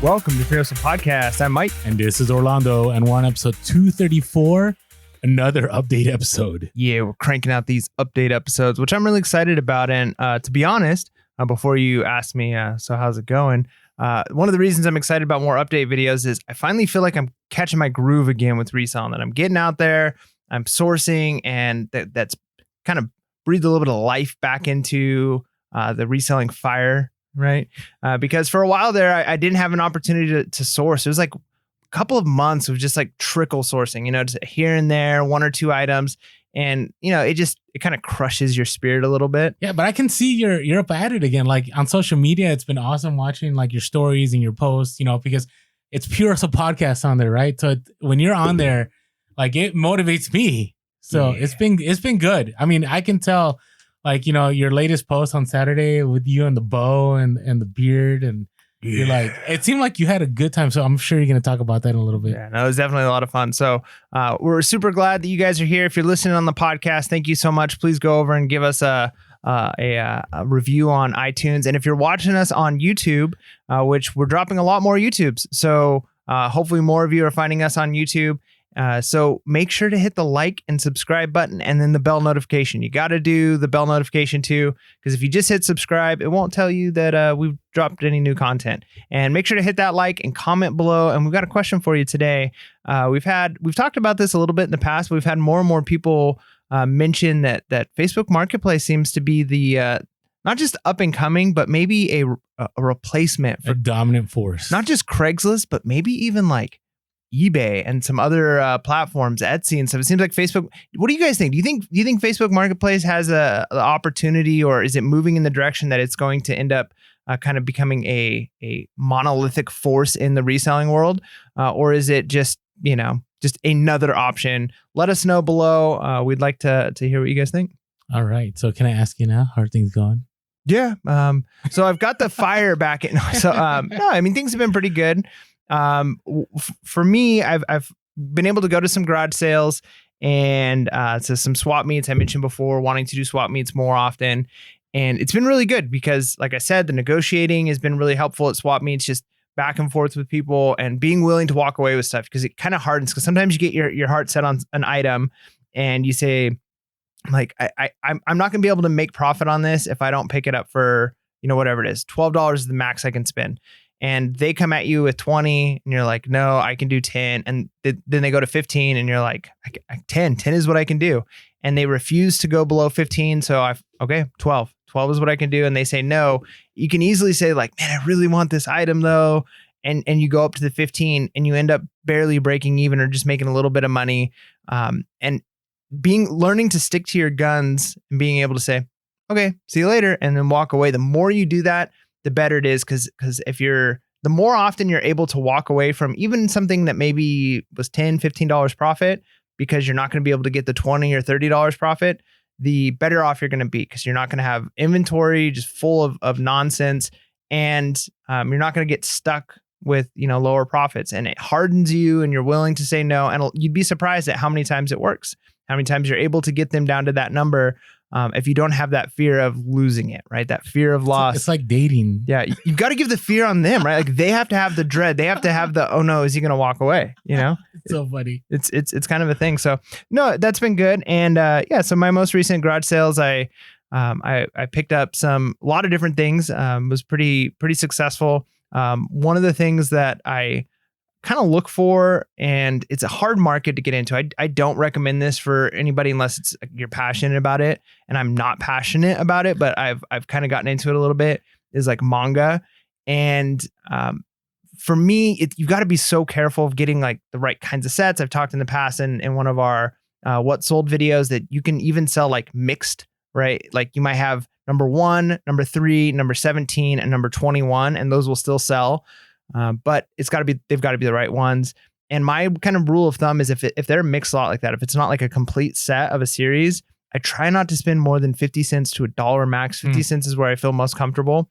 Welcome to Fearsome Podcast. I'm Mike. And this is Orlando, and we're on episode 234, another update episode. Yeah, we're cranking out these update episodes, which I'm really excited about. And to be honest, before you ask me, so how's it going? One of the reasons I'm excited about more update videos is I finally feel like I'm catching my groove again with reselling, that I'm getting out there, I'm sourcing, and that's kind of breathed a little bit of life back into the reselling fire. Right. Because for a while there, I didn't have an opportunity to source. It was like a couple of months of just like trickle sourcing, just here and there, one or two items. And, it kind of crushes your spirit a little bit. Yeah, but I can see you're up at it again. Like on social media, it's been awesome watching like your stories and your posts, because it's pure as a podcast on there, right? So when you're on there, like it motivates me. So yeah. It's been good. I mean, I can tell. Like, your latest post on Saturday with you and the bow and the beard. And you're like, it seemed like you had a good time. So I'm sure you're going to talk about that in a little bit. Yeah, no, it was definitely a lot of fun. So we're super glad that you guys are here. If you're listening on the podcast, thank you so much. Please go over and give us a review on iTunes. And if you're watching us on YouTube, which we're dropping a lot more YouTubes. So hopefully more of you are finding us on YouTube. So make sure to hit the like and subscribe button and then the bell notification. You got to do the bell notification too, because if you just hit subscribe, it won't tell you that we've dropped any new content. And make sure to hit that like and comment below. And we've got a question for you today. We've talked about this a little bit in the past, but we've had more and more people mention that Facebook Marketplace seems to be the not just up and coming, but maybe a replacement for a dominant force. Not just Craigslist, but maybe even like eBay and some other platforms, Etsy and stuff. It seems like Facebook. What do you guys think? Do you think Facebook Marketplace has the opportunity, or is it moving in the direction that it's going to end up kind of becoming a monolithic force in the reselling world, or is it just another option? Let us know below. We'd like to hear what you guys think. All right. So can I ask you now? How are things going? Yeah. So I've got the fire back in. So no, I mean things have been pretty good. For me, I've been able to go to some garage sales and to some swap meets. I mentioned before wanting to do swap meets more often, and it's been really good because, like I said, the negotiating has been really helpful at swap meets, just back and forth with people and being willing to walk away with stuff, because it kind of hardens. Because sometimes you get your heart set on an item and you say, like, I'm not going to be able to make profit on this if I don't pick it up for whatever it is, $12 is the max I can spend. And they come at you with 20 and you're like, no, I can do 10. And then they go to 15 and you're like, 10 is what I can do. And they refuse to go below 15. So 12 is what I can do. And they say, no, you can easily say like, man, I really want this item though. And you go up to the 15 and you end up barely breaking even or just making a little bit of money. And learning to stick to your guns and being able to say, okay, see you later. And then walk away. The more you do that, the better it is, because the more often you're able to walk away from even something that maybe was $10, $15 profit, because you're not going to be able to get the $20 or $30 profit, the better off you're going to be, because you're not going to have inventory just full of nonsense, and you're not going to get stuck with lower profits, and it hardens you and you're willing to say no. And you'd be surprised at how many times it works, how many times you're able to get them down to that number. If you don't have that fear of losing it, right? That fear of loss. It's like dating. Yeah. You've got to give the fear on them, right? Like they have to have the dread. They have to have the, oh no, is he going to walk away? It's so funny. It's kind of a thing. So no, that's been good. And so my most recent garage sales, I picked up a lot of different things, was pretty successful. One of the things that I kind of look for, and it's a hard market to get into. I don't recommend this for anybody unless you're passionate about it, and I'm not passionate about it, but I've kind of gotten into it a little bit, is like manga. And for me, you've got to be so careful of getting like the right kinds of sets. I've talked in the past in one of our what sold videos that you can even sell like mixed, right? Like you might have number 1, number 3, number 17, and number 21, and those will still sell. But they've got to be the right ones. And my kind of rule of thumb is if they're a mixed lot like that, if it's not like a complete set of a series, I try not to spend more than 50 cents to $1 max. 50 cents is where I feel most comfortable.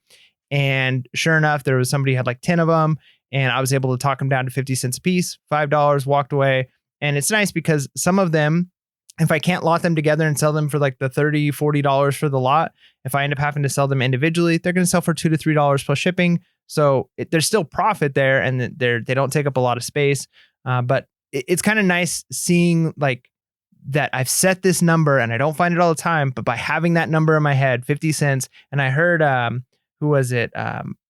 And sure enough, there was somebody who had like 10 of them, and I was able to talk them down to 50 cents a piece, $5, walked away. And it's nice because some of them if I can't lot them together and sell them for like the $30, $40 for the lot, if I end up having to sell them individually, they're going to sell for $2 to $3 plus shipping. So there's still profit there, and they don't take up a lot of space. But it's kind of nice seeing like that I've set this number, and I don't find it all the time, but by having that number in my head, 50 cents. And I heard, who was it?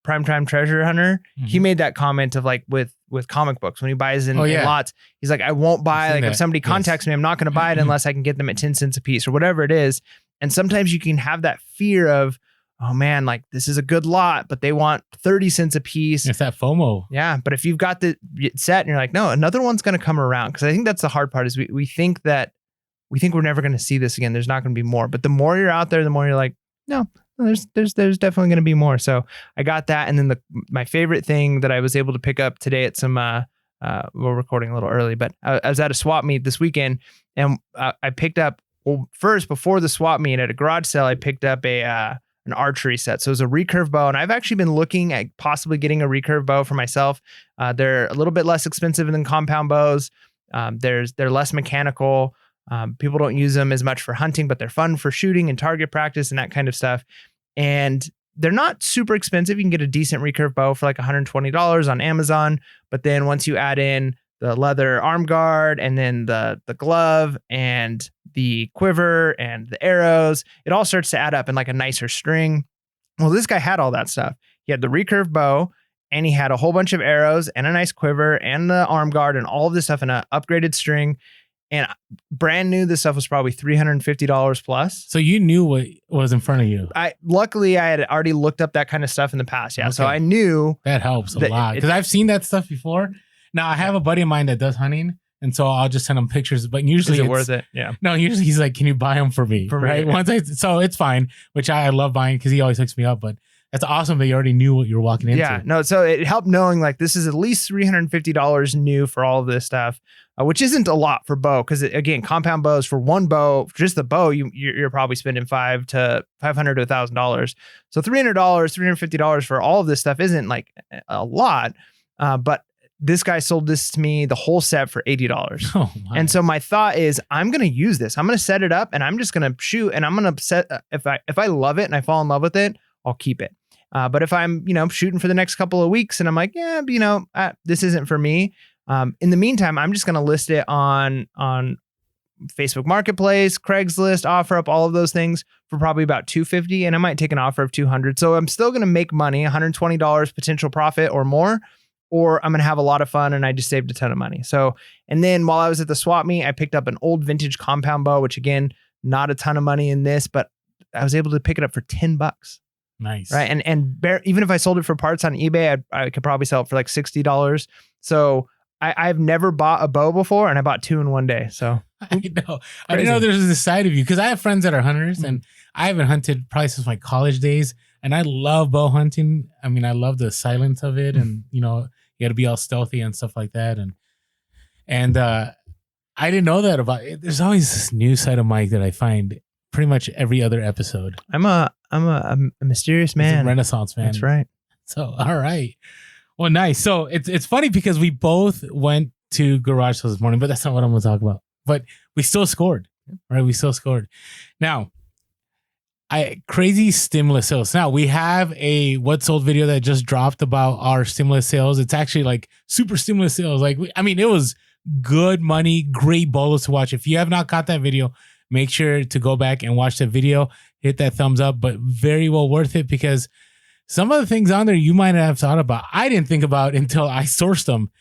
Primetime Treasure Hunter. He made that comment of like with comic books when he buys in lots, he's like, I won't buy, like if somebody contacts me, I'm not going to buy it unless I can get them at 10 cents a piece or whatever it is. And sometimes you can have that fear of, oh man, like this is a good lot, but they want 30 cents a piece. It's that FOMO. Yeah. But if you've got the set and you're like, no, another one's going to come around. Cause I think that's the hard part is we think we're never going to see this again. There's not going to be more, but the more you're out there, the more you're like, no, there's definitely going to be more. So I got that. And then my favorite thing that I was able to pick up today at some, we're recording a little early, but I was at a swap meet this weekend, and I picked up, well, first before the swap meet at a garage sale, I picked up an archery set. So it was a recurve bow. And I've actually been looking at possibly getting a recurve bow for myself. They're a little bit less expensive than compound bows. They're less mechanical. People don't use them as much for hunting, but they're fun for shooting and target practice and that kind of stuff. And they're not super expensive. You can get a decent recurve bow for like $120 on Amazon. But then once you add in the leather arm guard and then the glove and the quiver and the arrows, it all starts to add up in like a nicer string. Well, this guy had all that stuff. He had the recurve bow, and he had a whole bunch of arrows and a nice quiver and the arm guard and all of this stuff in an upgraded string. And brand new, this stuff was probably $350 plus. So you knew what was in front of you. Luckily, I had already looked up that kind of stuff in the past. Yeah. Okay. So I knew. That helps a lot. Because I've seen that stuff before. Now, I have a buddy of mine that does hunting. And so I'll just send him pictures. But usually it's worth it. Yeah. No, usually he's like, can you buy them for me? Right. So it's fine, which I love buying because he always hooks me up. But that's awesome that you already knew what you were walking into. Yeah, no, so it helped knowing like this is at least $350 new for all of this stuff, which isn't a lot for bow. Because again, compound bows for one bow, just the bow, you're probably spending $500 to $1,000. So $300, $350 for all of this stuff isn't like a lot. But this guy sold this to me, the whole set, for $80. Oh, and so my thought is, I'm going to use this. I'm going to set it up, and I'm just going to shoot, and I'm going to set. If I love it and I fall in love with it, I'll keep it. But if I'm, shooting for the next couple of weeks and I'm like, yeah, this isn't for me. In the meantime, I'm just going to list it on Facebook Marketplace, Craigslist, OfferUp, all of those things for probably about $250. And I might take an offer of $200. So I'm still going to make money, $120 potential profit or more, or I'm going to have a lot of fun and I just saved a ton of money. So, and then while I was at the swap meet, I picked up an old vintage compound bow, which again, not a ton of money in this, but I was able to pick it up for $10. Nice. Right. And even if I sold it for parts on eBay, I could probably sell it for like $60. So I've never bought a bow before, and I bought two in one day. So I know. I didn't know there's this side of you, because I have friends that are hunters, and I haven't hunted probably since my college days. And I love bow hunting. I mean, I love the silence of it, and you got to be all stealthy and stuff like that. And I didn't know that about it. There's always this new side of Mike that I find pretty much every other episode. I'm a mysterious man. He's a Renaissance man. That's right. So, all right. Well, nice. So it's funny because we both went to garage sales this morning, but that's not what I'm going to talk about. But we still scored, right? We still scored. Now, crazy stimulus sales. Now we have a what sold video that just dropped about our stimulus sales. It's actually like super stimulus sales. Like, it was good money, great bolos to watch. If you have not caught that video, make sure to go back and watch that video. Hit that thumbs up, but very well worth it, because some of the things on there you might have thought about, I didn't think about until I sourced them.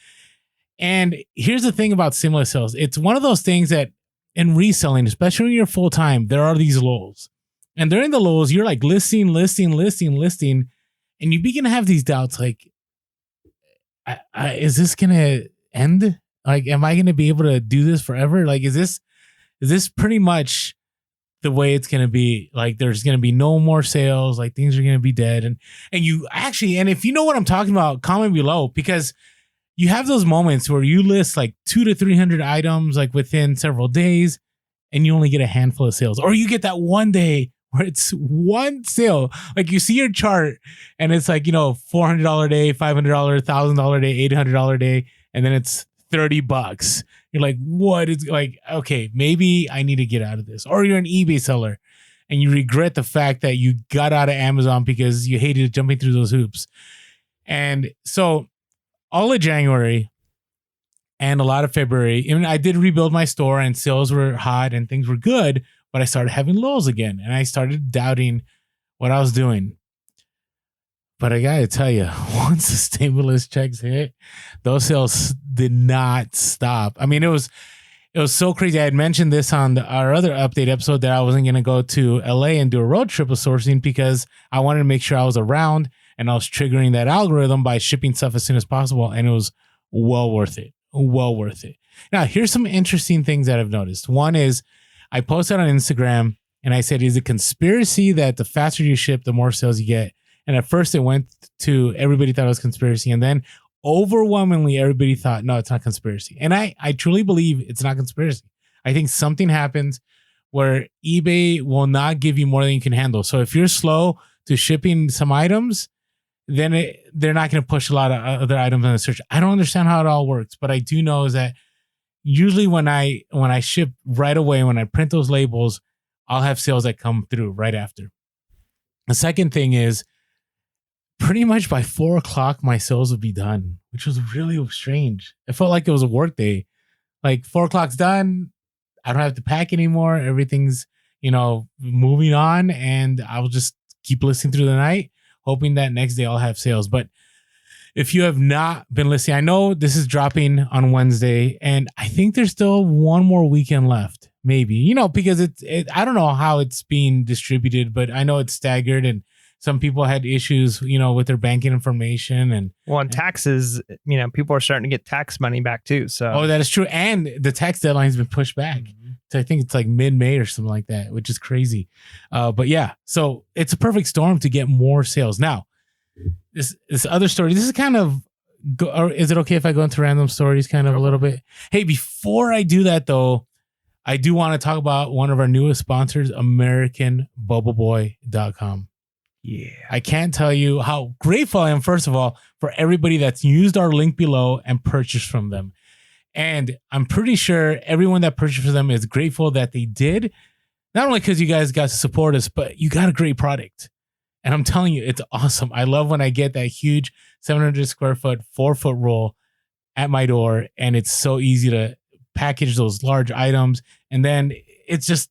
And here's the thing about stimulus sales. It's one of those things that in reselling, especially when you're full time, there are these lulls. And during the lulls, you're like listing, and you begin to have these doubts like, is this going to end? Like, am I going to be able to do this forever? Like, is this pretty much the way it's going to be? Like, there's going to be no more sales. Like, things are going to be dead. And if you know what I'm talking about, comment below, because you have those moments where you list like 200 to 300 items, like within several days, and you only get a handful of sales, or you get that one day where it's one sale. Like, you see your chart and it's like, $400 a day, $500, $1,000 a day, $800 a day. And then it's $30. You're like, what is like, okay, maybe I need to get out of this. Or you're an eBay seller and you regret the fact that you got out of Amazon because you hated jumping through those hoops. And so all of January and a lot of February, I mean, I did rebuild my store and sales were hot and things were good, but I started having lows again and I started doubting what I was doing. But I gotta tell you, once the stimulus checks hit, those sales did not stop. I mean, it was so crazy. I had mentioned this on our other update episode that I wasn't gonna go to LA and do a road trip of sourcing because I wanted to make sure I was around and I was triggering that algorithm by shipping stuff as soon as possible, and it was well worth it. Well worth it. Now, here's some interesting things that I've noticed. One is I posted on Instagram and I said, is it conspiracy that the faster you ship, the more sales you get? And at first it went to everybody thought it was conspiracy. And then overwhelmingly everybody thought, no, it's not conspiracy. And I truly believe it's not conspiracy. I think something happens where eBay will not give you more than you can handle. So if you're slow to shipping some items, then they're not going to push a lot of other items in the search. I don't understand how it all works, but I do know is that usually when I ship right away, when I print those labels, I'll have sales that come through right after. The second thing is pretty much by 4:00, my sales would be done, which was really strange. It felt like it was a work day. Like 4:00's done. I don't have to pack anymore. Everything's, moving on. And I'll just keep listening through the night, hoping that next day I'll have sales. But if you have not been listening, I know this is dropping on Wednesday, and I think there's still one more weekend left, maybe, because I don't know how it's being distributed, but I know it's staggered and some people had issues, with their banking information and taxes, people are starting to get tax money back too. So, oh, that is true. And the tax deadline has been pushed back. So I think it's like mid-May or something like that, which is crazy. But yeah, so it's a perfect storm to get more sales. Now, this other story, this is kind of, or is it okay if I go into random stories kind of a little bit? Hey, before I do that though, I do want to talk about one of our newest sponsors, AmericanBubbleBoy.com. Yeah. I can't tell you how grateful I am, first of all, for everybody that's used our link below and purchased from them. And I'm pretty sure everyone that purchased from them is grateful that they did. Not only because you guys got to support us, but you got a great product. And I'm telling you, it's awesome. I love when I get that huge 700 square foot, 4-foot roll at my door. And it's so easy to package those large items. And then it's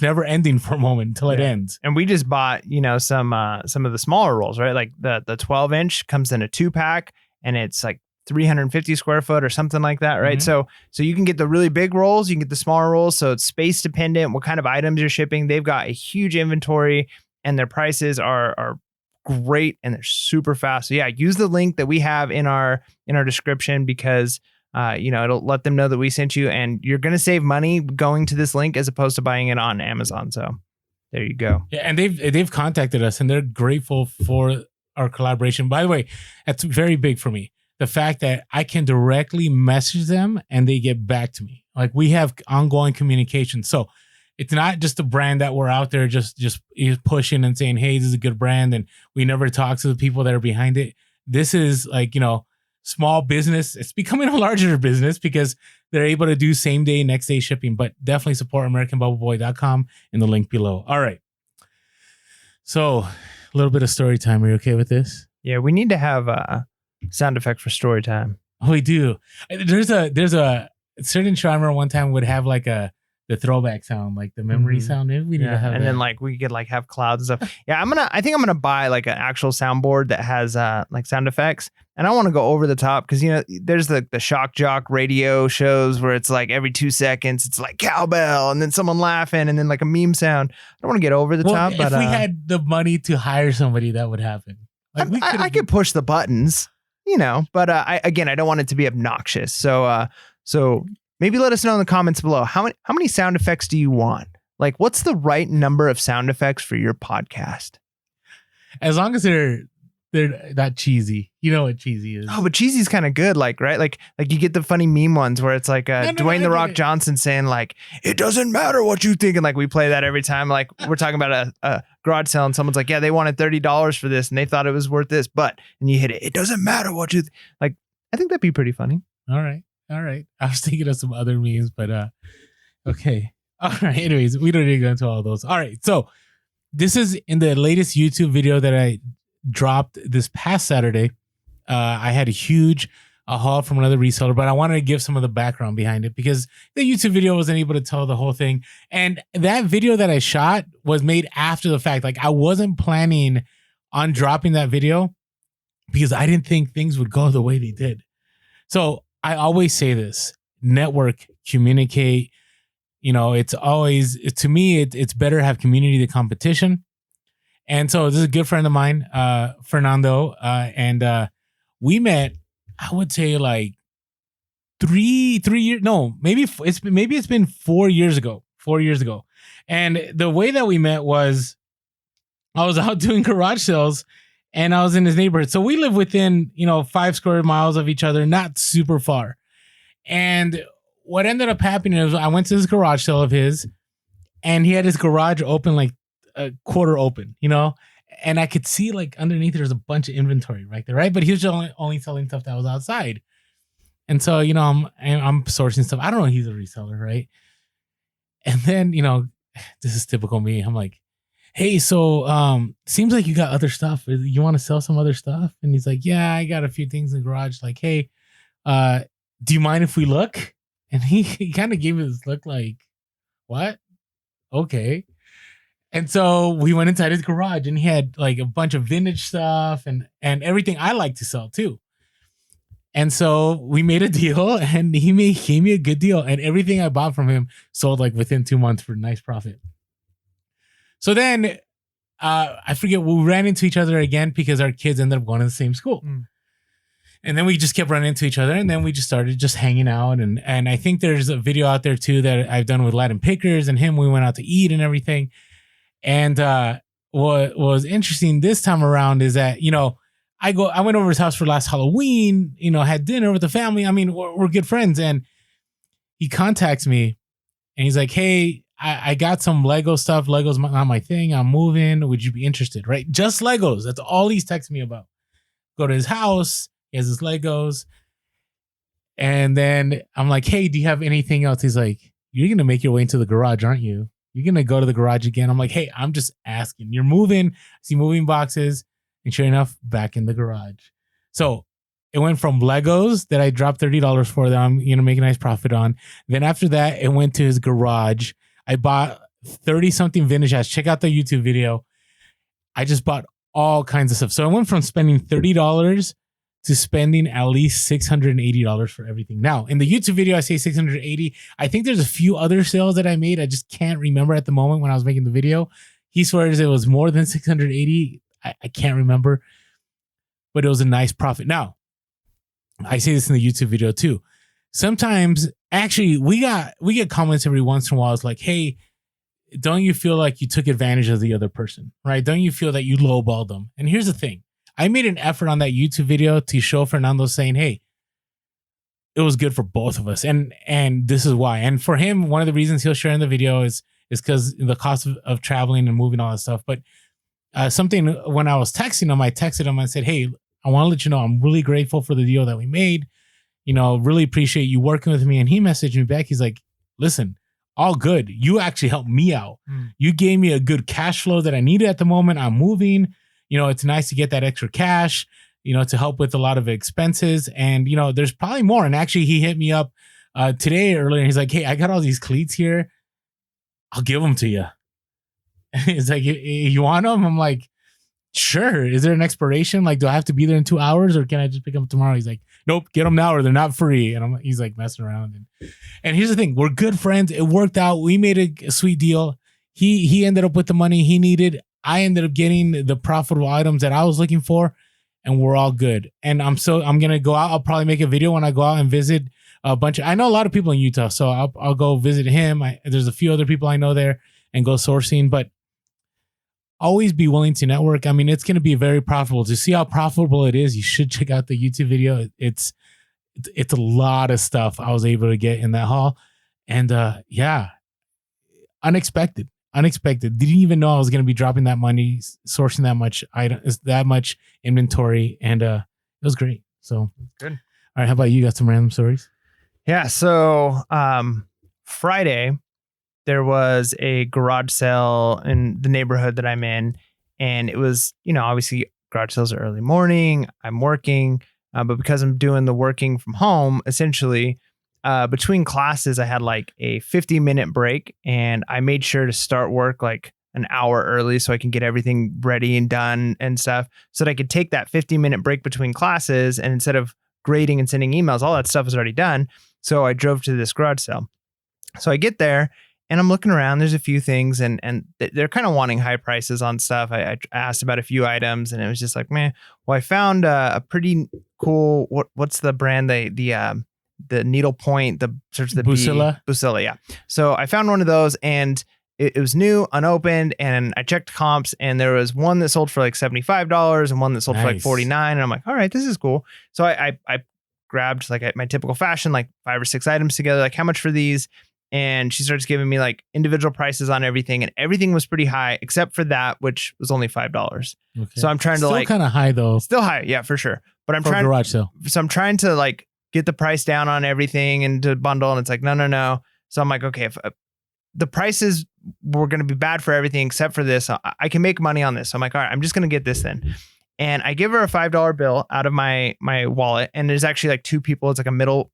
never ending for a moment until it ends. And we just bought, some of the smaller rolls, right? Like the 12-inch comes in a 2-pack and it's like 350 square foot or something like that, right? Mm-hmm. So you can get the really big rolls, you can get the smaller rolls. So it's space dependent, what kind of items you're shipping. They've got a huge inventory and their prices are great and they're super fast. So yeah, use the link that we have in our description because it'll let them know that we sent you, and you're going to save money going to this link as opposed to buying it on Amazon. So there you go. Yeah, and they've contacted us and they're grateful for our collaboration. By the way, that's very big for me. The fact that I can directly message them and they get back to me. Like we have ongoing communication. So it's not just a brand that we're out there just pushing and saying, hey, this is a good brand, and we never talk to the people that are behind it. This is like, small business. It's becoming a larger business because they're able to do same day, next day shipping, but definitely support AmericanBubbleBoy.com in the link below. All right. So a little bit of story time. Are you okay with this? Yeah, we need to have a sound effect for story time. Oh, we do. There's a certain show I remember one time would have like the throwback sound, like the memory sound. Maybe we need to have and that. then like we could like have clouds and stuff. Yeah, I think I'm gonna buy like an actual soundboard that has like sound effects. And I want to go over the top because there's the shock jock radio shows where it's like every 2 seconds it's like cowbell and then someone laughing and then like a meme sound. I don't want to get over the top, but if we had the money to hire somebody, that would happen. Like I could push the buttons, but I don't want it to be obnoxious. So maybe let us know in the comments below how many sound effects do you want? Like, what's the right number of sound effects for your podcast? As long as they're not cheesy. You know what cheesy is. Oh, but cheesy's kind of good, like, right? Like you get the funny meme ones where it's like Dwayne The Rock Johnson saying like, it doesn't matter what you think. And like we play that every time. Like we're talking about a garage sale and someone's like, yeah, they wanted $30 for this and they thought it was worth this. And you hit it. It doesn't matter what you like. I think that'd be pretty funny. All right. All right. I was thinking of some other memes, but okay. All right. Anyways, we don't need to go into all those. All right. So this is in the latest YouTube video that I dropped this past Saturday. I had a huge haul from another reseller, but I wanted to give some of the background behind it because the YouTube video wasn't able to tell the whole thing. And that video that I shot was made after the fact. Like I wasn't planning on dropping that video because I didn't think things would go the way they did. So I always say this: network, communicate. You know, it's always, to me, it's better to have community than competition. And so this is a good friend of mine, Fernando, and we met, I would say like 3 years. No, maybe it's been 4 years ago. 4 years ago. And the way that we met was I was out doing garage sales and I was in his neighborhood. So we live within, 5 square miles of each other, not super far. And what ended up happening is I went to this garage sale of his and he had his garage open, like a quarter open, and I could see like underneath there's a bunch of inventory right there, right? But he was just only selling stuff that was outside. And so, I'm sourcing stuff. I don't know, he's a reseller, right? And then, this is typical me. I'm like, hey, so seems like you got other stuff. You want to sell some other stuff? And he's like, yeah, I got a few things in the garage. Like, hey, do you mind if we look? And he kind of gave me this look like, what? Okay. And so we went inside his garage and he had like a bunch of vintage stuff and everything I like to sell too. And so we made a deal and he gave me a good deal. And everything I bought from him sold like within 2 months for a nice profit. So then I forget, we ran into each other again because our kids ended up going to the same school. And then we just kept running into each other and then we just started just hanging out. And I think there's a video out there too that I've done with Latin Pickers and him. We went out to eat and everything. And what was interesting this time around is that, I went over to his house for last Halloween, had dinner with the family. I mean, we're good friends. And he contacts me and he's like, hey, I got some Lego stuff. Lego's not my thing. I'm moving. Would you be interested? Right? Just Legos. That's all he's texting me about. Go to his house. He has his Legos. And then I'm like, hey, do you have anything else? He's like, you're going to make your way into the garage, aren't you? You're going to go to the garage again. I'm like, hey, I'm just asking. You're moving. I see moving boxes. And sure enough, back in the garage. So it went from Legos that I dropped $30 for that I'm going to make a nice profit on. Then after that, it went to his garage. I bought 30-something vintage hats. Check out the YouTube video. I just bought all kinds of stuff. So I went from spending $30 to spending at least $680 for everything. Now, in the YouTube video, I say $680. I think there's a few other sales that I made. I just can't remember at the moment when I was making the video. He swears it was more than $680. I can't remember, but it was a nice profit. Now, I say this in the YouTube video too. Sometimes, actually, we get comments every once in a while. It's like, hey, don't you feel like you took advantage of the other person, right? Don't you feel that you lowballed them? And here's the thing. I made an effort on that YouTube video to show Fernando saying, hey, it was good for both of us. And this is why. And for him, one of the reasons he'll share in the video is because the cost of traveling and moving, all that stuff. But something, when I was texting him, I texted him and said, hey, I want to let you know I'm really grateful for the deal that we made. Really appreciate you working with me. And he messaged me back. He's like, listen, all good. You actually helped me out. You gave me a good cash flow that I needed at the moment. I'm moving. It's nice to get that extra cash, to help with a lot of expenses. And, there's probably more. And actually, he hit me up today earlier. He's like, hey, I got all these cleats here. I'll give them to you. It's like, you want them? I'm like, sure. Is there an expiration? Like, do I have to be there in 2 hours or can I just pick them up tomorrow? He's like, nope, get them now or they're not free. And he's like messing around. And here's the thing. We're good friends. It worked out. We made a sweet deal. He ended up with the money he needed. I ended up getting the profitable items that I was looking for and we're all good. And I'm going to go out. I'll probably make a video when I go out and visit I know a lot of people in Utah, so I'll go visit him. There's a few other people I know there and go sourcing, but always be willing to network. I mean, it's going to be very profitable. To see how profitable it is, you should check out the YouTube video. It's a lot of stuff I was able to get in that haul. And yeah, unexpected. Didn't even know I was going to be dropping that money, sourcing that much inventory. And it was great. So good. All right. How about you? Got some random stories? Yeah. So Friday, there was a garage sale in the neighborhood that I'm in. And it was, obviously garage sales are early morning. I'm working. But because I'm doing the working from home, essentially, between classes, I had like a 50-minute break, and I made sure to start work like an hour early so I can get everything ready and done and stuff, so that I could take that 50-minute break between classes. And instead of grading and sending emails, all that stuff is already done. So I drove to this garage sale. So I get there and I'm looking around. There's a few things, and they're kind of wanting high prices on stuff. I asked about a few items, and it was just like, man. Well, I found a pretty cool. What's the brand? The needle point. The Busilla. Busilla, yeah. So I found one of those, and it was new, unopened, and I checked comps, and there was one that sold for like $75 and one that sold for like $49. And I'm like, all right, this is cool. So I grabbed like my typical fashion, like 5 or 6 items together. Like, how much for these? And she starts giving me like individual prices on everything, and everything was pretty high except for that, which was only $5. Okay. So I'm trying to still kind of high though. Still high, yeah, for sure. But I'm trying garage sale. So I'm trying to like get the price down on everything and to bundle, and it's like no. So I'm like, okay, if the prices were going to be bad for everything except for this, I can make money on this. So I'm like, all right, I'm just going to get this then. And I give her a $5 bill out of my wallet. And there's actually like 2 people. It's like the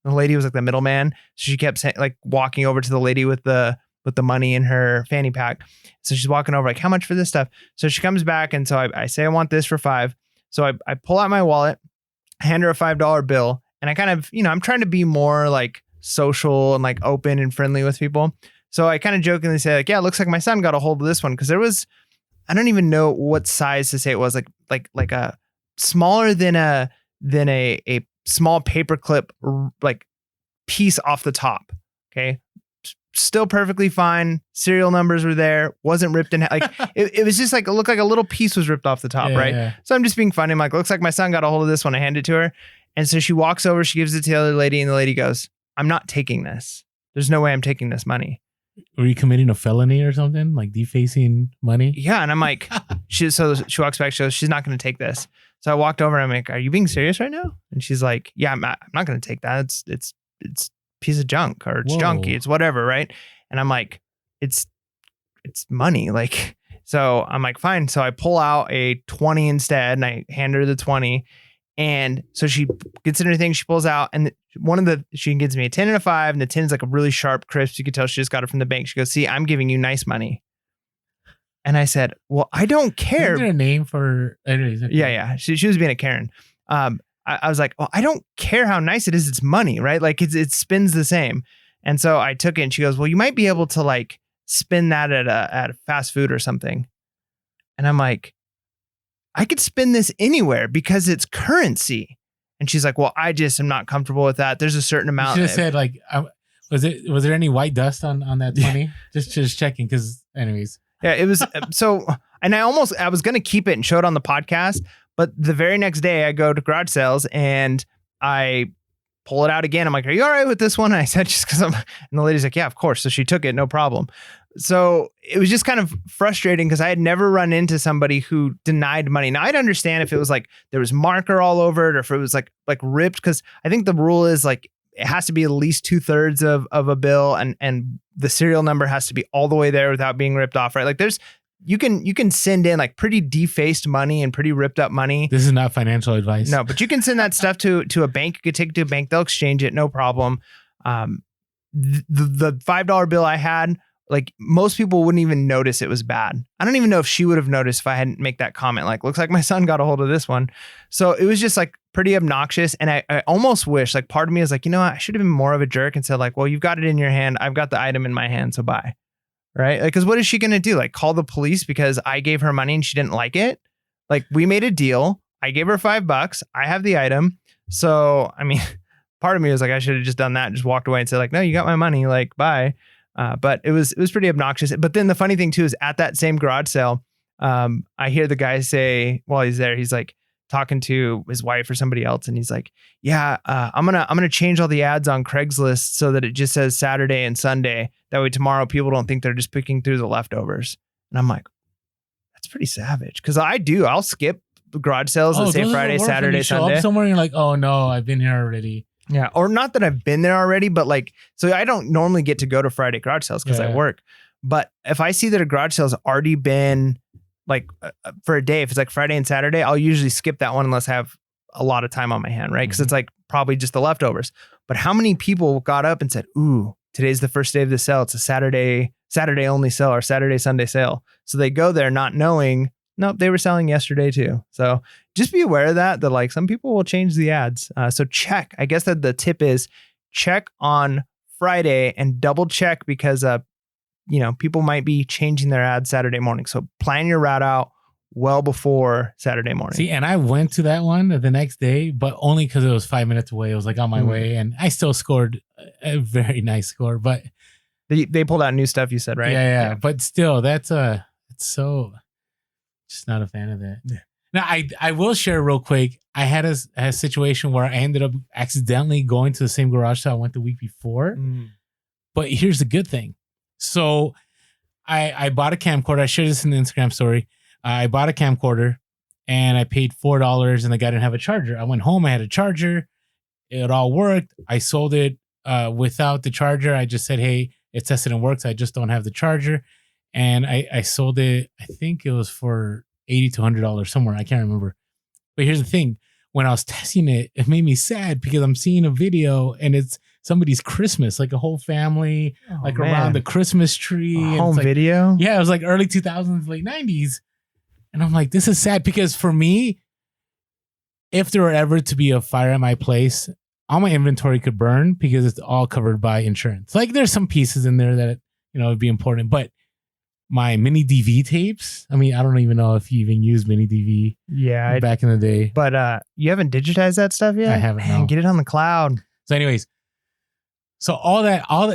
lady was like the middleman. So she kept saying, like, walking over to the lady with the money in her fanny pack. So she's walking over like, how much for this stuff? So she comes back. And so I say, I want this for $5. So I pull out my wallet, hand her a $5 bill. And I kind of, I'm trying to be more like social and like open and friendly with people. So I kind of jokingly say like, yeah, it looks like my son got a hold of this one. Cause there was, I don't even know what size to say it was, like a smaller than a small paperclip like piece off the top. Okay. Still perfectly fine. Serial numbers were there. Wasn't ripped in like it was just like it looked like a little piece was ripped off the top, right? Yeah. So I'm just being funny. I'm like, looks like my son got a hold of this one. I hand it to her. And so she walks over, she gives it to the other lady, and the lady goes, I'm not taking this. There's no way I'm taking this money. Were you committing a felony or something? Like defacing money? Yeah. And I'm like, she walks back, she goes, she's not going to take this. So I walked over and I'm like, are you being serious right now? And she's like, yeah, I'm not going to take that. It's piece of junk, or it's junky. It's whatever. Right. And I'm like, it's money. Like, so I'm like, fine. So I pull out a 20 instead, and I hand her the 20. And so she gets in her thing, she pulls out, and she gives me a 10 and a 5, and the 10 is like a really sharp crisp. You could tell she just got it from the bank. She goes, see, I'm giving you nice money. And I said, well, I don't care. Is there a name for it? Yeah. She was being a Karen. I was like, well, I don't care how nice it is. It's money, right? Like it spins the same. And so I took it, and she goes, well, you might be able to like spin that at a fast food or something. And I'm like, I could spin this anywhere because it's currency. And she's like, well, I just am not comfortable with that. There's a certain amount. You just said like, was there any white dust on that 20? just checking. Cause anyways. Yeah, it was. So, and I was going to keep it and show it on the podcast, but the very next day I go to garage sales and I pull it out again. I'm like, are you all right with this one? And I said, just because and the lady's like, yeah, of course. So she took it, no problem. So it was just kind of frustrating because I had never run into somebody who denied money. Now I'd understand if it was like there was marker all over it, or if it was like ripped, because I think the rule is like it has to be at least 2/3 of a bill, and the serial number has to be all the way there without being ripped off, right? Like you can send in like pretty defaced money and pretty ripped up money. This is not financial advice. No, but you can send that stuff to a bank. You could take it to a bank. They'll exchange it. No problem. The $5 bill I had, like most people wouldn't even notice it was bad. I don't even know if she would have noticed if I hadn't make that comment. Like, looks like my son got a hold of this one. So it was just like pretty obnoxious. And I almost wish, like, part of me is like, you know what? I should have been more of a jerk and said like, well, you've got it in your hand. I've got the item in my hand. So bye. Right. Like, cause what is she going to do? Like call the police because I gave her money and she didn't like it. Like we made a deal. I gave her $5. I have the item. So, I mean, part of me was like, I should have just done that and just walked away and said like, no, you got my money. Like, bye. But it was pretty obnoxious. But then the funny thing too is at that same garage sale, I hear the guy say while he's there, he's like talking to his wife or somebody else, and he's like, "Yeah, I'm gonna change all the ads on Craigslist so that it just says Saturday and Sunday. That way tomorrow people don't think they're just picking through the leftovers." And I'm like, "That's pretty savage." Because I'll skip garage sales and say Friday, Saturday, Sunday. Up somewhere and you're like, "Oh no, I've been here already." Yeah. Or not that I've been there already, but like, so I don't normally get to go to Friday garage sales because I Yeah. work. But if I see that a garage sale has already been like for a day, if it's like Friday and Saturday, I'll usually skip that one unless I have a lot of time on my hand, right? Because it's like probably just the leftovers. But how many people got up and said, ooh, today's the first day of the sale. It's a Saturday only sale or Saturday, Sunday sale. So they go there not knowing, nope, they were selling yesterday too. So just be aware of that like some people will change the ads. So check, I guess that the tip is check on Friday and double check because, people might be changing their ads Saturday morning. So plan your route out well before Saturday morning. See, and I went to that one the next day, but only because it was 5 minutes away. It was like on my way, and I still scored a very nice score. But they pulled out new stuff, you said, right? Yeah. But still, it's so just not a fan of that. Yeah. Now, I will share real quick. I had a situation where I ended up accidentally going to the same garage sale I went the week before. But here's the good thing. So I bought a camcorder. I shared this in the Instagram story. I bought a camcorder and I paid $4 and the guy didn't have a charger. I went home. I had a charger. It all worked. I sold it without the charger. I just said, hey, it tested and works. I just don't have the charger. And I sold it. I think it was for $80 to $100 somewhere. I can't remember. But here's the thing. When I was testing it, it made me sad because I'm seeing a video and it's somebody's Christmas, like a whole family, around the Christmas tree. Home video? Yeah, it was like early 2000s, late 90s. And I'm like, this is sad because for me, if there were ever to be a fire at my place, all my inventory could burn because it's all covered by insurance. Like there's some pieces in there that, would be important, but my mini DV tapes. I mean, I don't even know if you even use mini DV. Yeah. Back in the day. But you haven't digitized that stuff yet? I haven't. Man, no. get it on the cloud. So anyways, so all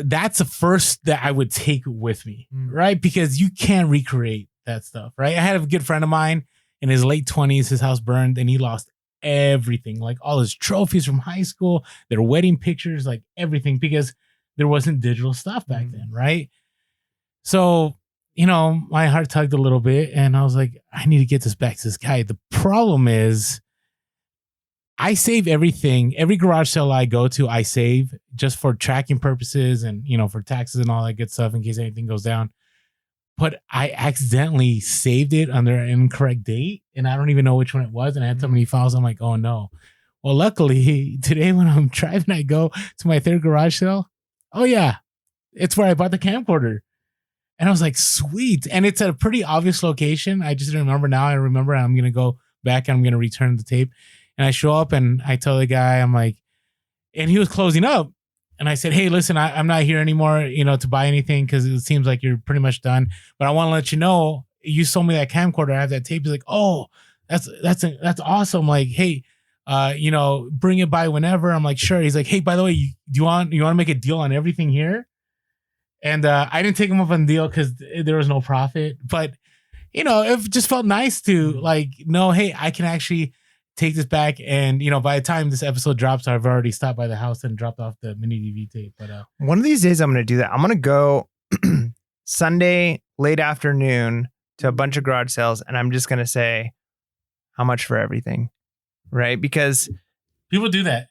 that's the first that I would take with me, right? Because you can't recreate that stuff, right? I had a good friend of mine in his late 20s, his house burned and he lost everything, like all his trophies from high school, their wedding pictures, like everything, because there wasn't digital stuff back then, right? So, my heart tugged a little bit and I was like, I need to get this back to this guy. The problem is I save everything. Every garage sale I go to, I save just for tracking purposes and, for taxes and all that good stuff in case anything goes down. But I accidentally saved it under an incorrect date and I don't even know which one it was. And I had so many files. I'm like, oh no. Well, luckily today when I'm driving, I go to my third garage sale. Oh yeah. It's where I bought the camcorder. And I was like, sweet. And it's at a pretty obvious location. I just didn't remember now. I remember I'm going to go back and I'm going to return the tape. And I show up and I tell the guy, I'm like, and he was closing up. And I said, hey, listen, I'm not here anymore, to buy anything because it seems like you're pretty much done. But I want to let you know, you sold me that camcorder. I have that tape. He's like, oh, that's awesome. Like, hey, bring it by whenever. I'm like, sure. He's like, hey, by the way, do you want to make a deal on everything here? And I didn't take him up on the deal because there was no profit. But, it just felt nice to know, hey, I can actually take this back. And, by the time this episode drops, I've already stopped by the house and dropped off the mini DV tape. But one of these days I'm going to do that. I'm going to go Sunday late afternoon to a bunch of garage sales. And I'm just going to say how much for everything. Right. Because people do that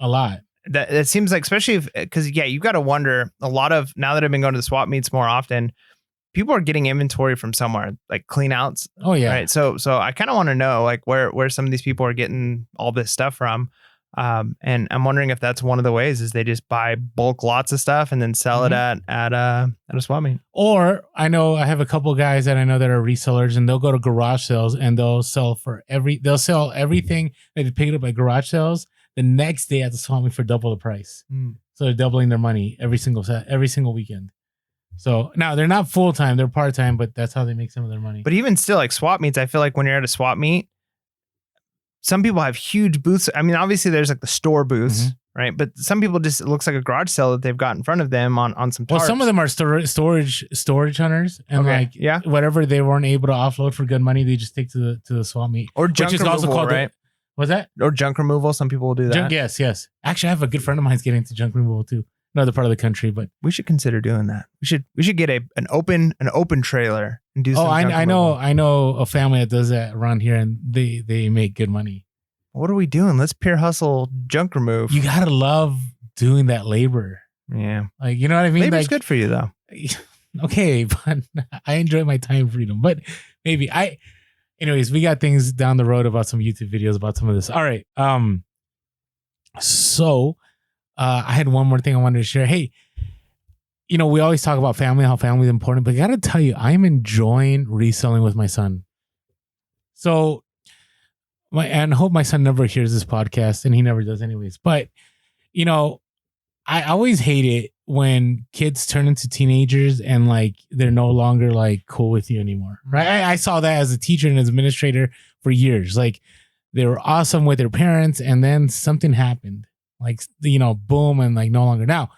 a lot. That seems like, especially because you've got to wonder a lot of, now that I've been going to the swap meets more often, people are getting inventory from somewhere, like clean outs. Oh yeah. Right. So I kind of want to know like where some of these people are getting all this stuff from. And I'm wondering if that's one of the ways is they just buy bulk lots of stuff and then sell it at a swap meet. Or I know I have a couple guys that I know that are resellers and they'll go to garage sales and they'll sell everything that they pick up at garage sales the next day at the swap meet for double the price. So they're doubling their money every single weekend. So now they're not full time, they're part time, but that's how they make some of their money. But even still, like swap meets, I feel like when you're at a swap meet, some people have huge booths. I mean, obviously there's like the store booths, right? But some people just, it looks like a garage sale that they've got in front of them on some tarps. Well, some of them are storage hunters and whatever they weren't able to offload for good money, they just take to the swap meet. Or junk removal, right? What's that? Or junk removal. Some people will do that. Yes. Actually, I have a good friend of mine's getting into junk removal too. Another part of the country, but we should consider doing that. We should get an open trailer and do. I know a family that does that around here, and they make good money. what are we doing? Let's pure hustle junk remove. You gotta love doing that labor. Yeah. Like, you know what I mean? Labor's Like, good for you though. okay, but I enjoy my time freedom. But anyways, we got things down the road about some YouTube videos about some of this. All right. So I had one more thing I wanted to share. Hey, you know, we always talk about family, how family is important, but I gotta tell you, I'm enjoying reselling with my son. So and I hope my son never hears this podcast, and he never does anyways. But, you know, I always hate it when kids turn into teenagers and like they're no longer like cool with you anymore. Right. I saw that as a teacher and as administrator for years. Like they were awesome with their parents, and then something happened. Like, you know, boom, and like no longer. Now,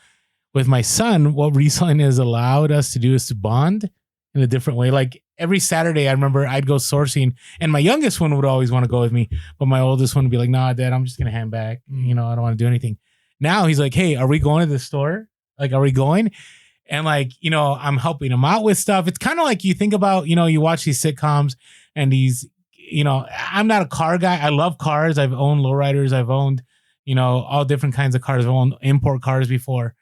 with my son, what reselling has allowed us to do is to bond in a different way. Like every Saturday, I remember I'd go sourcing, and my youngest one would always want to go with me, but my oldest one would be like, "Nah, Dad, I'm just gonna hand back. You know, I don't want to do anything." Now he's like, "Hey, are we going to the store? Like, are we going?" And like, you know, I'm helping him out with stuff. It's kind of like you think about, you know, you watch these sitcoms and these, you know, I'm not a car guy. I love cars. I've owned lowriders. I've owned, you know, all different kinds of cars. I've owned import cars before.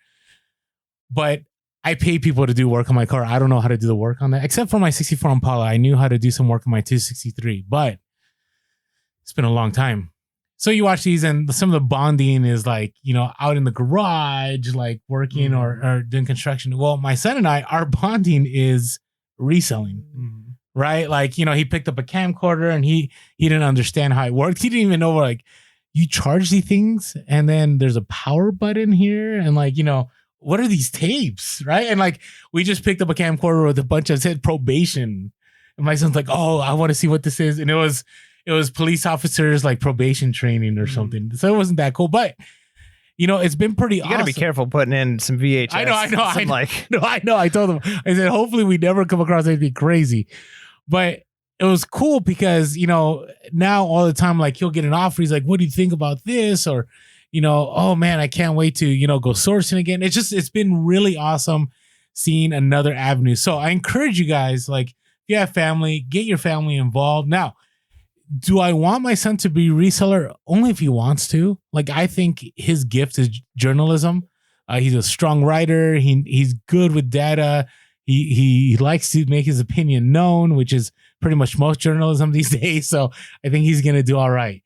But I pay people to do work on my car. I don't know how to do the work on that, except for my 64 Impala. I knew how to do some work on my 263, but it's been a long time. So you watch these, and some of the bonding is like, you know, out in the garage, like working or doing construction. Well, my son and I, our bonding is reselling, right? Like, you know, he picked up a camcorder and he didn't understand how it worked. He didn't even know, like, you charge these things and then there's a power button here. And like, you know, what are these tapes, right? And like, we just picked up a camcorder with a bunch of, said probation. And my son's like, "Oh, I want to see what this is." And it was police officers, like probation training or something. So it wasn't that cool, but you know, it's been pretty awesome. You gotta be careful putting in some VHS. I know. I I told him, I said, hopefully we never come across anything crazy, but it was cool because, you know, now all the time, like he'll get an offer. He's like, "What do you think about this?" Or, you know, "Oh man, I can't wait to, you know, go sourcing again." It's been really awesome seeing another avenue. So I encourage you guys, like if you have family, get your family involved. Now, do I want my son to be a reseller? Only if he wants to. Like, I think his gift is journalism. He's a strong writer. He's good with data. He likes to make his opinion known, which is pretty much most journalism these days. So I think he's going to do all right.